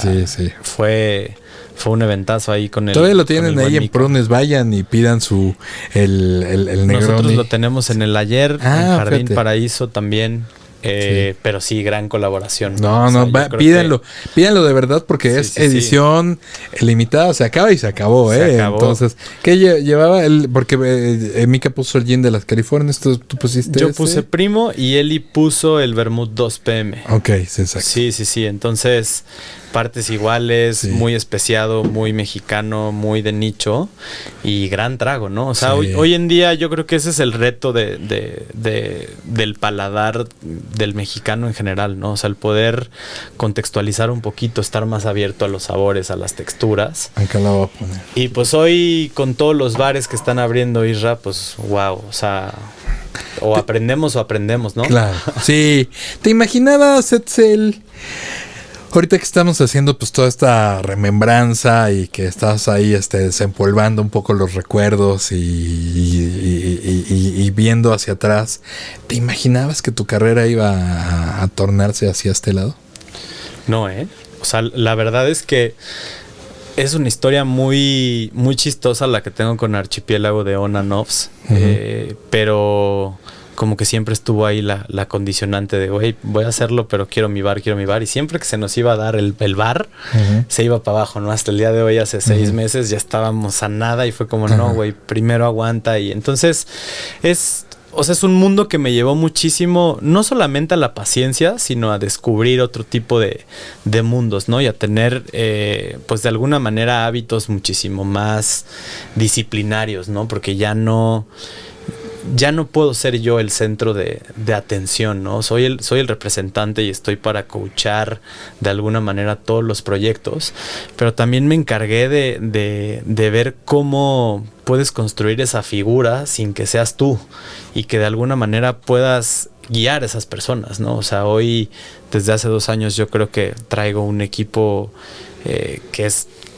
Fue un eventazo ahí con el... Todavía lo tienen ahí en Prunes, vayan y pidan el Negroni. Nosotros lo tenemos en el Ayer, en Jardín Paraíso también. Pero sí, gran colaboración. Pídanlo de verdad porque es edición limitada, se acaba y se acabó, Se acabó. Entonces, ¿qué llevaba? Porque Mika puso el gin de las Californias, ¿tú pusiste? Yo puse Primo y Eli puso el Vermouth 2 PM. Ok, sí, exacto. Sí, entonces partes iguales, muy especiado, muy mexicano, muy de nicho y gran trago, ¿no? O sea, hoy en día yo creo que ese es el reto del paladar del mexicano en general, ¿no? O sea, el poder contextualizar un poquito, estar más abierto a los sabores, a las texturas. Acá la voy a poner. Y pues hoy con todos los bares que están abriendo Isra, pues wow, o sea, o aprendemos, ¿no? Claro, sí. ¿Te imaginabas, Etzel? Ahorita que estamos haciendo pues toda esta remembranza y que estás ahí desempolvando un poco los recuerdos y viendo hacia atrás, ¿te imaginabas que tu carrera iba a tornarse hacia este lado? No, o sea, la verdad es que es una historia muy, muy chistosa la que tengo con Archipiélago de On and Offs, pero como que siempre estuvo ahí la condicionante de, güey, voy a hacerlo, pero quiero mi bar. Y siempre que se nos iba a dar el bar, se iba para abajo, ¿no? Hasta el día de hoy, hace 6 meses, ya estábamos a nada y fue como, no, güey, primero aguanta. Y entonces es un mundo que me llevó muchísimo, no solamente a la paciencia, sino a descubrir otro tipo de mundos, ¿no? Y a tener, pues de alguna manera, hábitos muchísimo más disciplinarios, ¿no? Porque ya no puedo ser yo el centro de atención, ¿no? Soy el representante y estoy para coachar de alguna manera todos los proyectos, pero también me encargué de ver cómo puedes construir esa figura sin que seas tú y que de alguna manera puedas guiar a esas personas, ¿no? O sea, hoy, desde hace 2 años, yo creo que traigo un equipo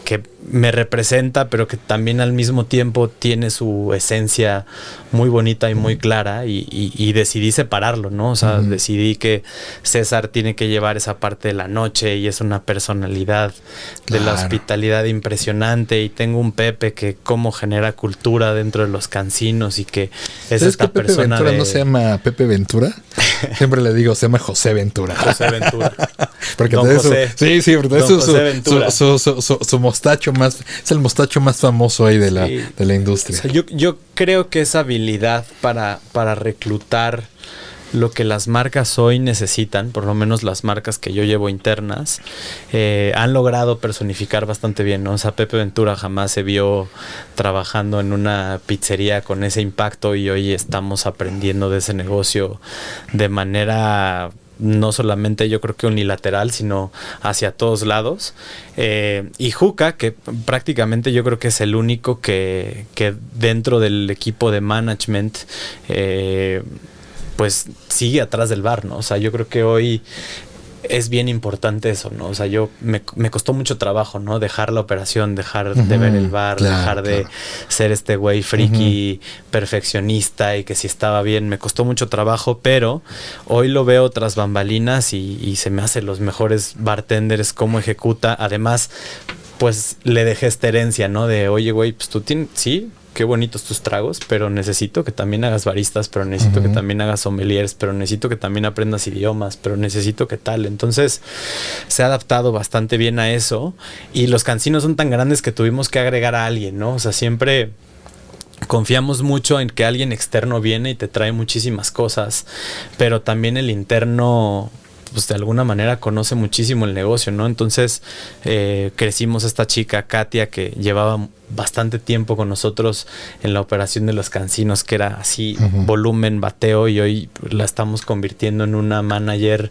que me representa, pero que también al mismo tiempo tiene su esencia muy bonita y muy clara y decidí separarlo, ¿no? O sea, decidí que César tiene que llevar esa parte de la noche y es una personalidad de la hospitalidad impresionante, y tengo un Pepe que cómo genera cultura dentro de los cancinos y que es esta que Pepe persona Ventura no se llama Pepe Ventura? Siempre le digo, se llama José Ventura. José Ventura. Porque Don José. Sí, porque su mostacho más, es el mostacho más famoso ahí de la industria. O sea, yo creo que esa habilidad para reclutar lo que las marcas hoy necesitan, por lo menos las marcas que yo llevo internas, han logrado personificar bastante bien, ¿no? O sea, Pepe Ventura jamás se vio trabajando en una pizzería con ese impacto, y hoy estamos aprendiendo de ese negocio de manera no solamente yo creo que unilateral, sino hacia todos lados. Y Juca, que prácticamente yo creo que es el único que dentro del equipo de management pues sigue atrás del bar, ¿no? O sea, yo creo que hoy es bien importante eso, ¿no? O sea, me costó mucho trabajo, ¿no? Dejar la operación, dejar de ver el bar, dejar de ser este güey friki perfeccionista y que si estaba bien. Me costó mucho trabajo, pero hoy lo veo tras bambalinas y se me hace los mejores bartenders, cómo ejecuta. Además, pues le dejé esta herencia, ¿no? De, oye, güey, pues tú tienes, sí, qué bonitos tus tragos, pero necesito que también hagas baristas, pero necesito que también hagas sommeliers, pero necesito que también aprendas idiomas, pero necesito que tal. Entonces se ha adaptado bastante bien a eso, y los cansinos son tan grandes que tuvimos que agregar a alguien, ¿no? O sea, siempre confiamos mucho en que alguien externo viene y te trae muchísimas cosas, pero también el interno, pues de alguna manera conoce muchísimo el negocio, ¿no? Entonces crecimos esta chica, Katia, que llevaba bastante tiempo con nosotros en la operación de los cansinos, que era así, volumen, bateo, y hoy la estamos convirtiendo en una manager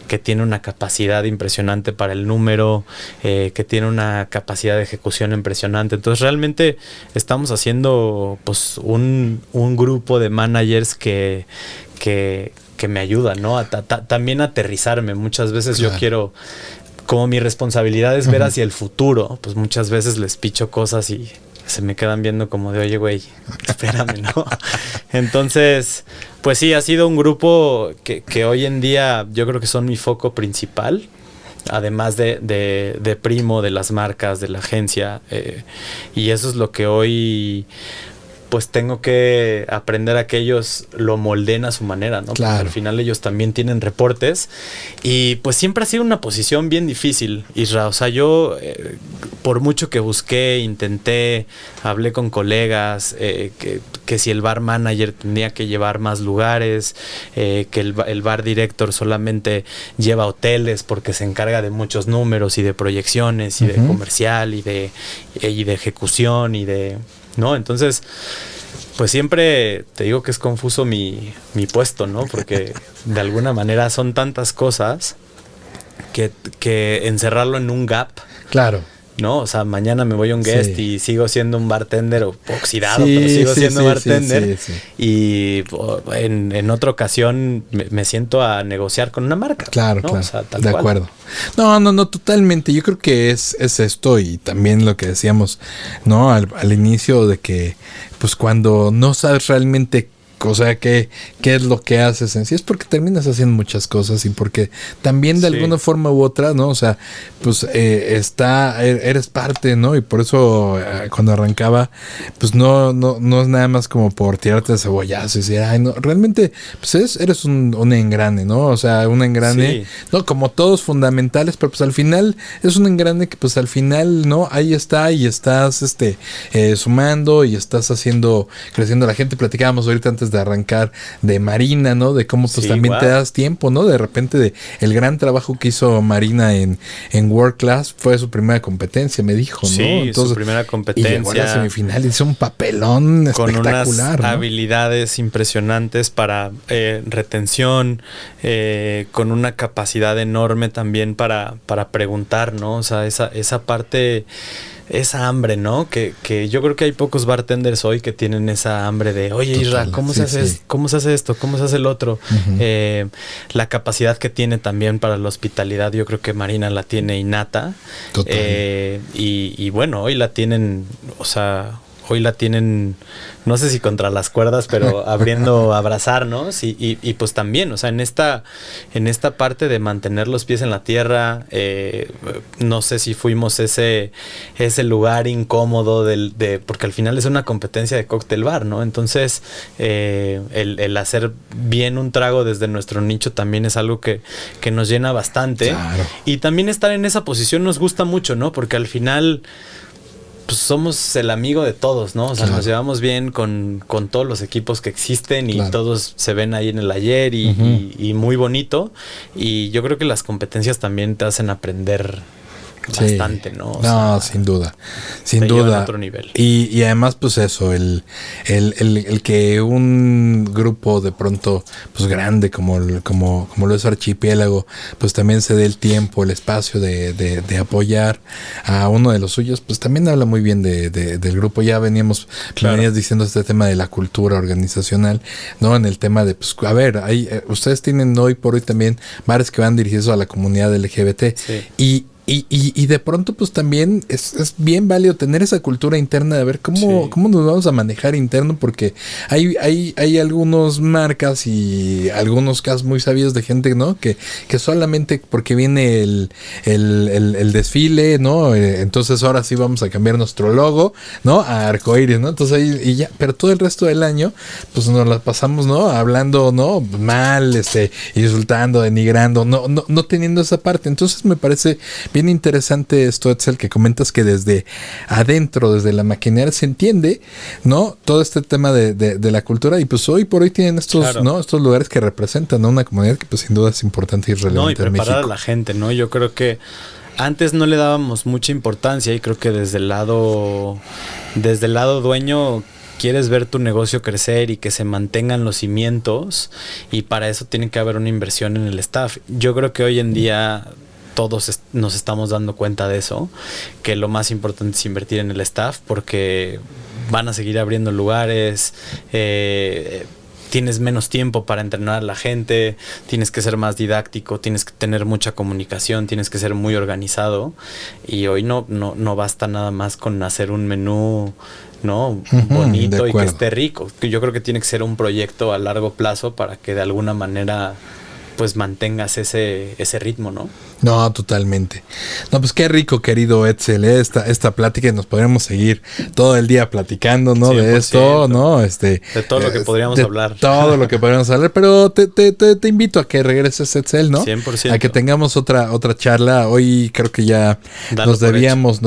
que tiene una capacidad impresionante para el número, que tiene una capacidad de ejecución impresionante. Entonces realmente estamos haciendo pues un grupo de managers que me ayuda, ¿no? También aterrizarme. Muchas veces yo quiero, como mi responsabilidad es ver hacia el futuro, pues muchas veces les picho cosas y se me quedan viendo como de, oye, güey, espérame, ¿no? Entonces, pues sí, ha sido un grupo que hoy en día yo creo que son mi foco principal, además de Primo, de las marcas, de la agencia, y eso es lo que hoy pues tengo que aprender a que ellos lo molden a su manera, ¿no? Claro. Porque al final ellos también tienen reportes, y pues siempre ha sido una posición bien difícil, Isra. O sea, yo por mucho que busqué, intenté, hablé con colegas, que si el bar manager tenía que llevar más lugares, que el bar director solamente lleva hoteles porque se encarga de muchos números y de proyecciones y de comercial y de ejecución y de... ¿no? Entonces, pues siempre te digo que es confuso mi puesto, ¿no? Porque de alguna manera son tantas cosas que encerrarlo en un gap. Claro. ¿No? O sea, mañana me voy a un guest y sigo siendo un bartender oxidado, pero sigo siendo bartender. Y en otra ocasión me siento a negociar con una marca. Claro, ¿no? claro. O sea, tal de cual. Acuerdo. No, totalmente. Yo creo que es esto, y también lo que decíamos, ¿no? Al inicio, de que, pues cuando no sabes realmente, o sea, qué es lo que haces en sí, es porque terminas haciendo muchas cosas, y porque también de alguna forma u otra, ¿no? O sea, pues eres parte, ¿no? Y por eso cuando arrancaba, pues no es nada más como por tirarte de cebollazo y decir, ay, no, realmente pues eres un engrane, ¿no? O sea, un engrane, ¿no? Como todos fundamentales, pero pues al final es un engrane que pues al final, ¿no? Ahí está, y estás sumando, y estás creciendo la gente. Platicábamos ahorita antes de arrancar de Marina, ¿no? De cómo pues también te das tiempo, ¿no? De repente de el gran trabajo que hizo Marina en World Class, fue su primera competencia, me dijo, ¿no? Sí, entonces, su primera competencia. Y llegó a la semifinal, hizo un papelón con espectacular, unas ¿no? habilidades impresionantes para retención, con una capacidad enorme también para preguntar, ¿no? O sea, esa parte, esa hambre, ¿no? Que yo creo que hay pocos bartenders hoy que tienen esa hambre de, oye, Isra, ¿cómo se hace esto? ¿Cómo se hace esto? ¿Cómo se hace el otro? La capacidad que tiene también para la hospitalidad, yo creo que Marina la tiene innata. Y bueno, hoy la tienen, o sea... Hoy la tienen, no sé si contra las cuerdas, pero abriendo a abrazarnos y pues también, o sea, en esta parte de mantener los pies en la tierra, no sé si fuimos ese lugar incómodo porque al final es una competencia de cóctel bar, ¿no? Entonces, el hacer bien un trago desde nuestro nicho también es algo que nos llena bastante. Claro. Y también estar en esa posición nos gusta mucho, ¿no? Porque al final... pues somos el amigo de todos, ¿no? O sea, nos llevamos bien con todos los equipos que existen y todos se ven ahí en el ayer y muy bonito. Y yo creo que las competencias también te hacen aprender bastante, ¿no? O sea, sin duda. Sin duda. A otro nivel. Y además, pues eso, el que un grupo de pronto, pues grande como lo es Archipiélago, pues también se dé el tiempo, el espacio de apoyar a uno de los suyos, pues también habla muy bien del grupo. Ya venías diciendo este tema de la cultura organizacional, ¿no? En el tema de, pues, a ver, ustedes tienen hoy por hoy también bares que van dirigidos a la comunidad LGBT. Sí. Y Y de pronto, pues también es bien válido tener esa cultura interna de ver cómo nos vamos a manejar interno, porque hay algunas marcas y algunos casos muy sabios de gente, ¿no? Que solamente porque viene el desfile, ¿no? Entonces ahora sí vamos a cambiar nuestro logo, ¿no? A arcoíris, ¿no? Entonces ahí y ya, pero todo el resto del año, pues nos la pasamos, ¿no? Hablando, ¿no? Mal, insultando, denigrando, no teniendo esa parte. Entonces me parece bien interesante esto, Edsel, que comentas que desde adentro, desde la maquinaria se entiende, ¿no? Todo este tema de la cultura, y pues hoy por hoy tienen estos, claro, ¿no? Estos lugares que representan a una comunidad que pues sin duda es importante y relevante. No, y preparar a la gente, ¿no? Yo creo que antes no le dábamos mucha importancia y creo que desde el lado dueño quieres ver tu negocio crecer y que se mantengan los cimientos, y para eso tiene que haber una inversión en el staff. Yo creo que hoy en día todos nos estamos dando cuenta de eso, que lo más importante es invertir en el staff, porque van a seguir abriendo lugares, tienes menos tiempo para entrenar a la gente, tienes que ser más didáctico, tienes que tener mucha comunicación, tienes que ser muy organizado, y hoy no basta nada más con hacer un menú, ¿no? Bonito y que esté rico. Yo creo que tiene que ser un proyecto a largo plazo para que de alguna manera pues mantengas ese ritmo, ¿no? No, totalmente. No, pues qué rico, querido Edsel, esta plática, y nos podríamos seguir todo el día platicando, ¿no? 100%. De esto, ¿no? De todo lo que podríamos hablar. Todo lo que podríamos hablar, pero te invito a que regreses, Edsel, ¿no? 100%. A que tengamos otra charla. Hoy creo que ya nos debíamos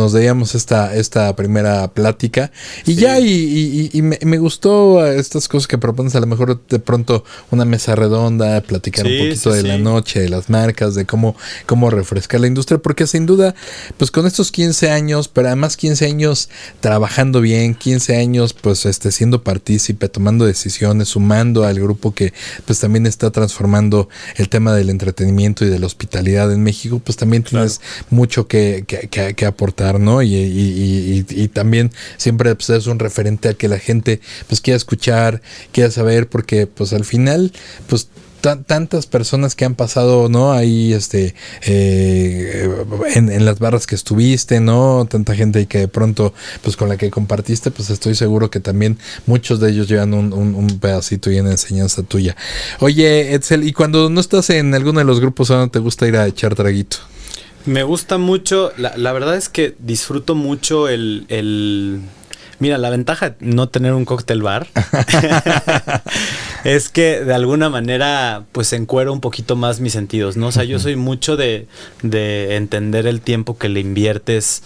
esta primera plática. Y sí, ya, y me gustó estas cosas que propones, a lo mejor de pronto una mesa redonda, platicar un poquito de la noche, de las marcas, de cómo refrescar la industria, porque sin duda, pues con estos 15 años, pero además 15 años trabajando bien, 15 años pues siendo partícipe, tomando decisiones, sumando al grupo que pues también está transformando el tema del entretenimiento y de la hospitalidad en México, pues también tienes mucho que aportar, ¿no? Y también siempre pues, es un referente a que la gente pues quiera escuchar, quiera saber, porque pues al final pues tantas personas que han pasado, ¿no? Ahí en las barras que estuviste, ¿no? Tanta gente ahí que de pronto pues con la que compartiste, pues estoy seguro que también muchos de ellos llevan un pedacito y una enseñanza tuya. Oye, Edsel, ¿y cuando no estás en alguno de los grupos, a dónde te gusta ir a echar traguito? Me gusta mucho, la verdad es que disfruto mucho Mira, la ventaja de no tener un cóctel bar es que de alguna manera pues encuero un poquito más mis sentidos, ¿no? O sea, yo soy mucho de entender el tiempo que le inviertes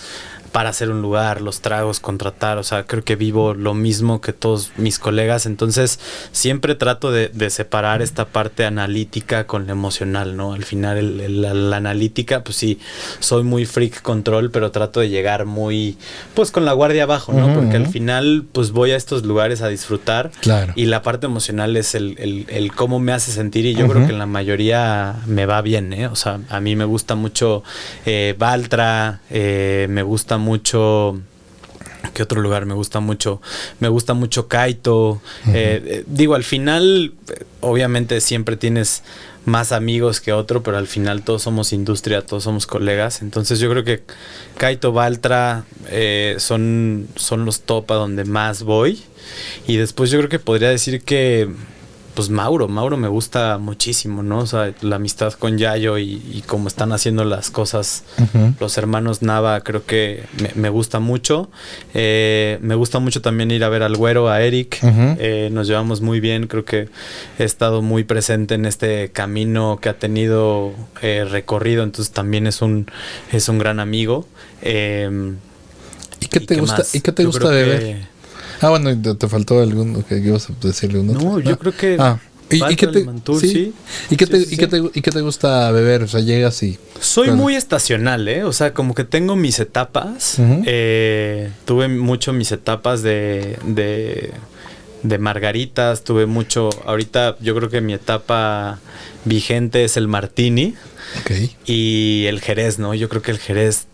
para hacer un lugar, los tragos, contratar, o sea, creo que vivo lo mismo que todos mis colegas, entonces siempre trato de separar esta parte analítica con la emocional, ¿no? Al final la analítica, pues sí, soy muy freak control, pero trato de llegar muy, pues con la guardia abajo, ¿no? Porque al final, pues voy a estos lugares a disfrutar, claro, y la parte emocional es el cómo me hace sentir, y yo creo que en la mayoría me va bien, ¿eh? O sea, a mí me gusta mucho Baltra, me gusta mucho. ¿Qué otro lugar me gusta mucho? Me gusta mucho Kaito. Digo, al final, obviamente siempre tienes más amigos que otro, pero al final todos somos industria, todos somos colegas. Entonces yo creo que Kaito, Baltra son los top a donde más voy. Y después yo creo que podría decir que pues Mauro me gusta muchísimo, ¿no? O sea, la amistad con Yayo y cómo están haciendo las cosas los hermanos Nava, creo que me gusta mucho. Me gusta mucho también ir a ver al Güero, a Eric. Nos llevamos muy bien, creo que he estado muy presente en este camino que ha tenido recorrido, entonces también es un gran amigo. ¿Y qué te gusta? ¿Y qué te gusta de ver? Bueno, ¿te faltó alguno que ibas a decirle uno? No, yo creo que ¿Y qué te gusta beber? O sea, llegas y... Soy muy estacional, ¿eh? O sea, como que tengo mis etapas. Tuve mucho mis etapas de de margaritas, tuve mucho. Ahorita yo creo que mi etapa vigente es el martini. Okay. Y el Jerez, ¿no? Yo creo que el Jerez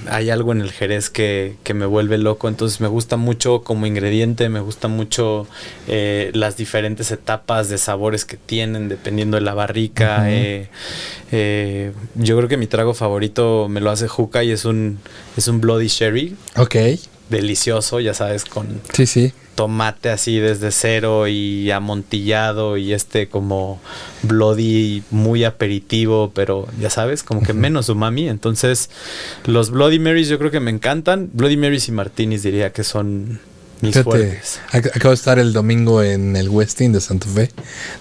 hay algo en el Jerez que me vuelve loco, entonces me gusta mucho como ingrediente, me gusta mucho las diferentes etapas de sabores que tienen dependiendo de la barrica. Yo creo que mi trago favorito me lo hace Juca y es un Bloody Sherry. Ok. Delicioso, ya sabes, con sí. tomate así desde cero y amontillado y como Bloody muy aperitivo, pero ya sabes, como que menos umami. Entonces los Bloody Marys yo creo que me encantan. Bloody Marys y martinis diría que son mis fuertes. Acabo de estar el domingo en el Westin de Santa Fe,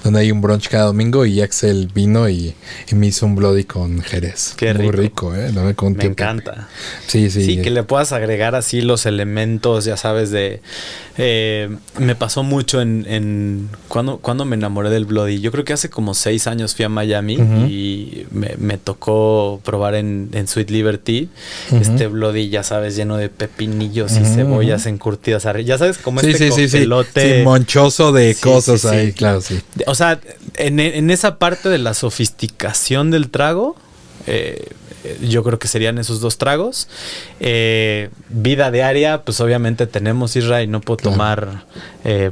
donde hay un brunch cada domingo, y Axel vino y me hizo un Bloody con Jerez. Qué muy rico, me encanta. Sí. Sí, que le puedas agregar así los elementos, ya sabes, me pasó mucho cuando me enamoré del Bloody. Yo creo que hace como 6 años fui a Miami y me tocó probar en Sweet Liberty este Bloody, ya sabes, lleno de pepinillos y cebollas encurtidas arriba. Ya sabes, como coctelote. Sí, monchoso de cosas ahí, claro, sí. O sea, en esa parte de la sofisticación del trago, yo creo que serían esos 2 tragos. Vida diaria, pues obviamente tenemos Israel y no puedo tomar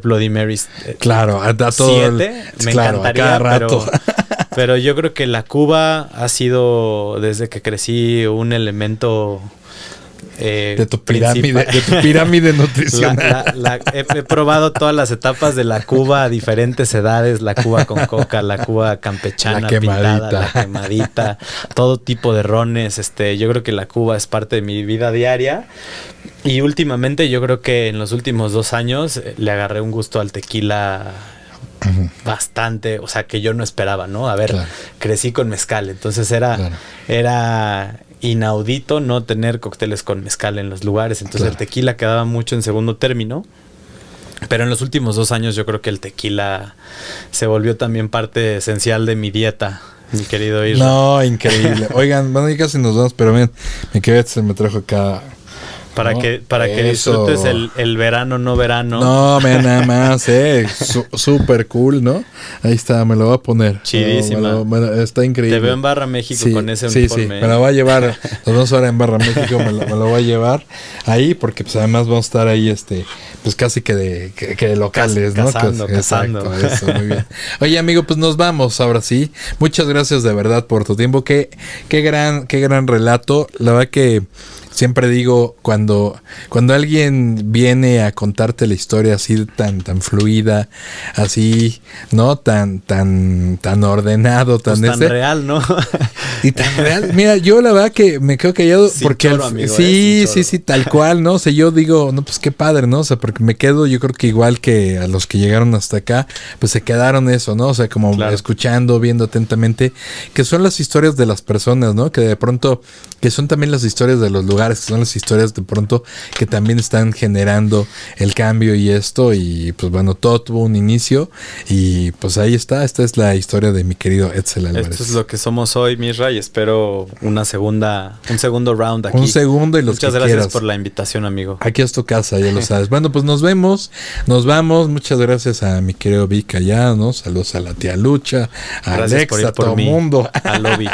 Bloody Marys. Claro, a todo 7, me encantaría, cada rato. Pero yo creo que la Cuba ha sido, desde que crecí, un elemento de tu pirámide nutricional. He probado todas las etapas de la Cuba a diferentes edades, la Cuba con coca, la Cuba campechana, pintada, la quemadita, todo tipo de rones. Yo creo que la Cuba es parte de mi vida diaria. Y últimamente, yo creo que en los últimos 2 años le agarré un gusto al tequila bastante, o sea, que yo no esperaba, ¿no? A ver, crecí con mezcal, entonces era inaudito no tener cócteles con mezcal en los lugares, entonces el tequila quedaba mucho en segundo término. Pero en los últimos 2 años yo creo que el tequila se volvió también parte esencial de mi dieta, mi querido Isra. No, increíble. Oigan, bueno, ya casi nos vamos, pero miren, mi querido se me trajo acá. Para que disfrutes el verano, no verano. No, mira, nada más, súper cool, ¿no? Ahí está, me lo voy a poner. Chidísima. Está increíble. Te veo en Barra México con ese uniforme. Sí, me lo voy a llevar. Nos vamos ahora en Barra México, me lo voy a llevar ahí, porque pues además vamos a estar ahí, pues casi que de locales, ¿no? Cazando. Exacto, eso, muy bien. Oye, amigo, pues nos vamos ahora sí. Muchas gracias de verdad por tu tiempo. Qué gran relato. La verdad que siempre digo, cuando alguien viene a contarte la historia así tan fluida, así, ¿no? Tan ordenado, tan real, ¿no? Y tan real. Mira, yo la verdad que me quedo callado porque amigo, sí, tal cual, ¿no? O sea, yo digo, no, pues qué padre, ¿no? O sea, porque me quedo, yo creo que igual que a los que llegaron hasta acá, pues se quedaron eso, ¿no? O sea, como escuchando, viendo atentamente, que son las historias de las personas, ¿no? Que de pronto, que son también las historias de los lugares, que son las historias de pronto que también están generando el cambio y esto, y pues bueno, todo tuvo un inicio y pues ahí está, esta es la historia de mi querido Edsel Álvarez. Esto es lo que somos hoy, Misra, y espero un segundo round aquí. Un segundo y los Muchas que gracias quieras. Por la invitación, amigo. Aquí es tu casa, ya lo sabes. Bueno, pues nos vemos, nos vamos. Muchas gracias a mi querido Vic allá, ¿no? Saludos a la tía Lucha, a Alex, a todo el mundo. A Lobby.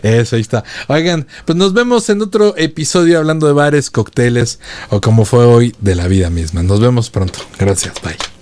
Eso, ahí está. Oigan, pues nos vemos en otro episodio hablando de bares, cócteles o como fue hoy, de la vida misma. Nos vemos pronto. Gracias, bye.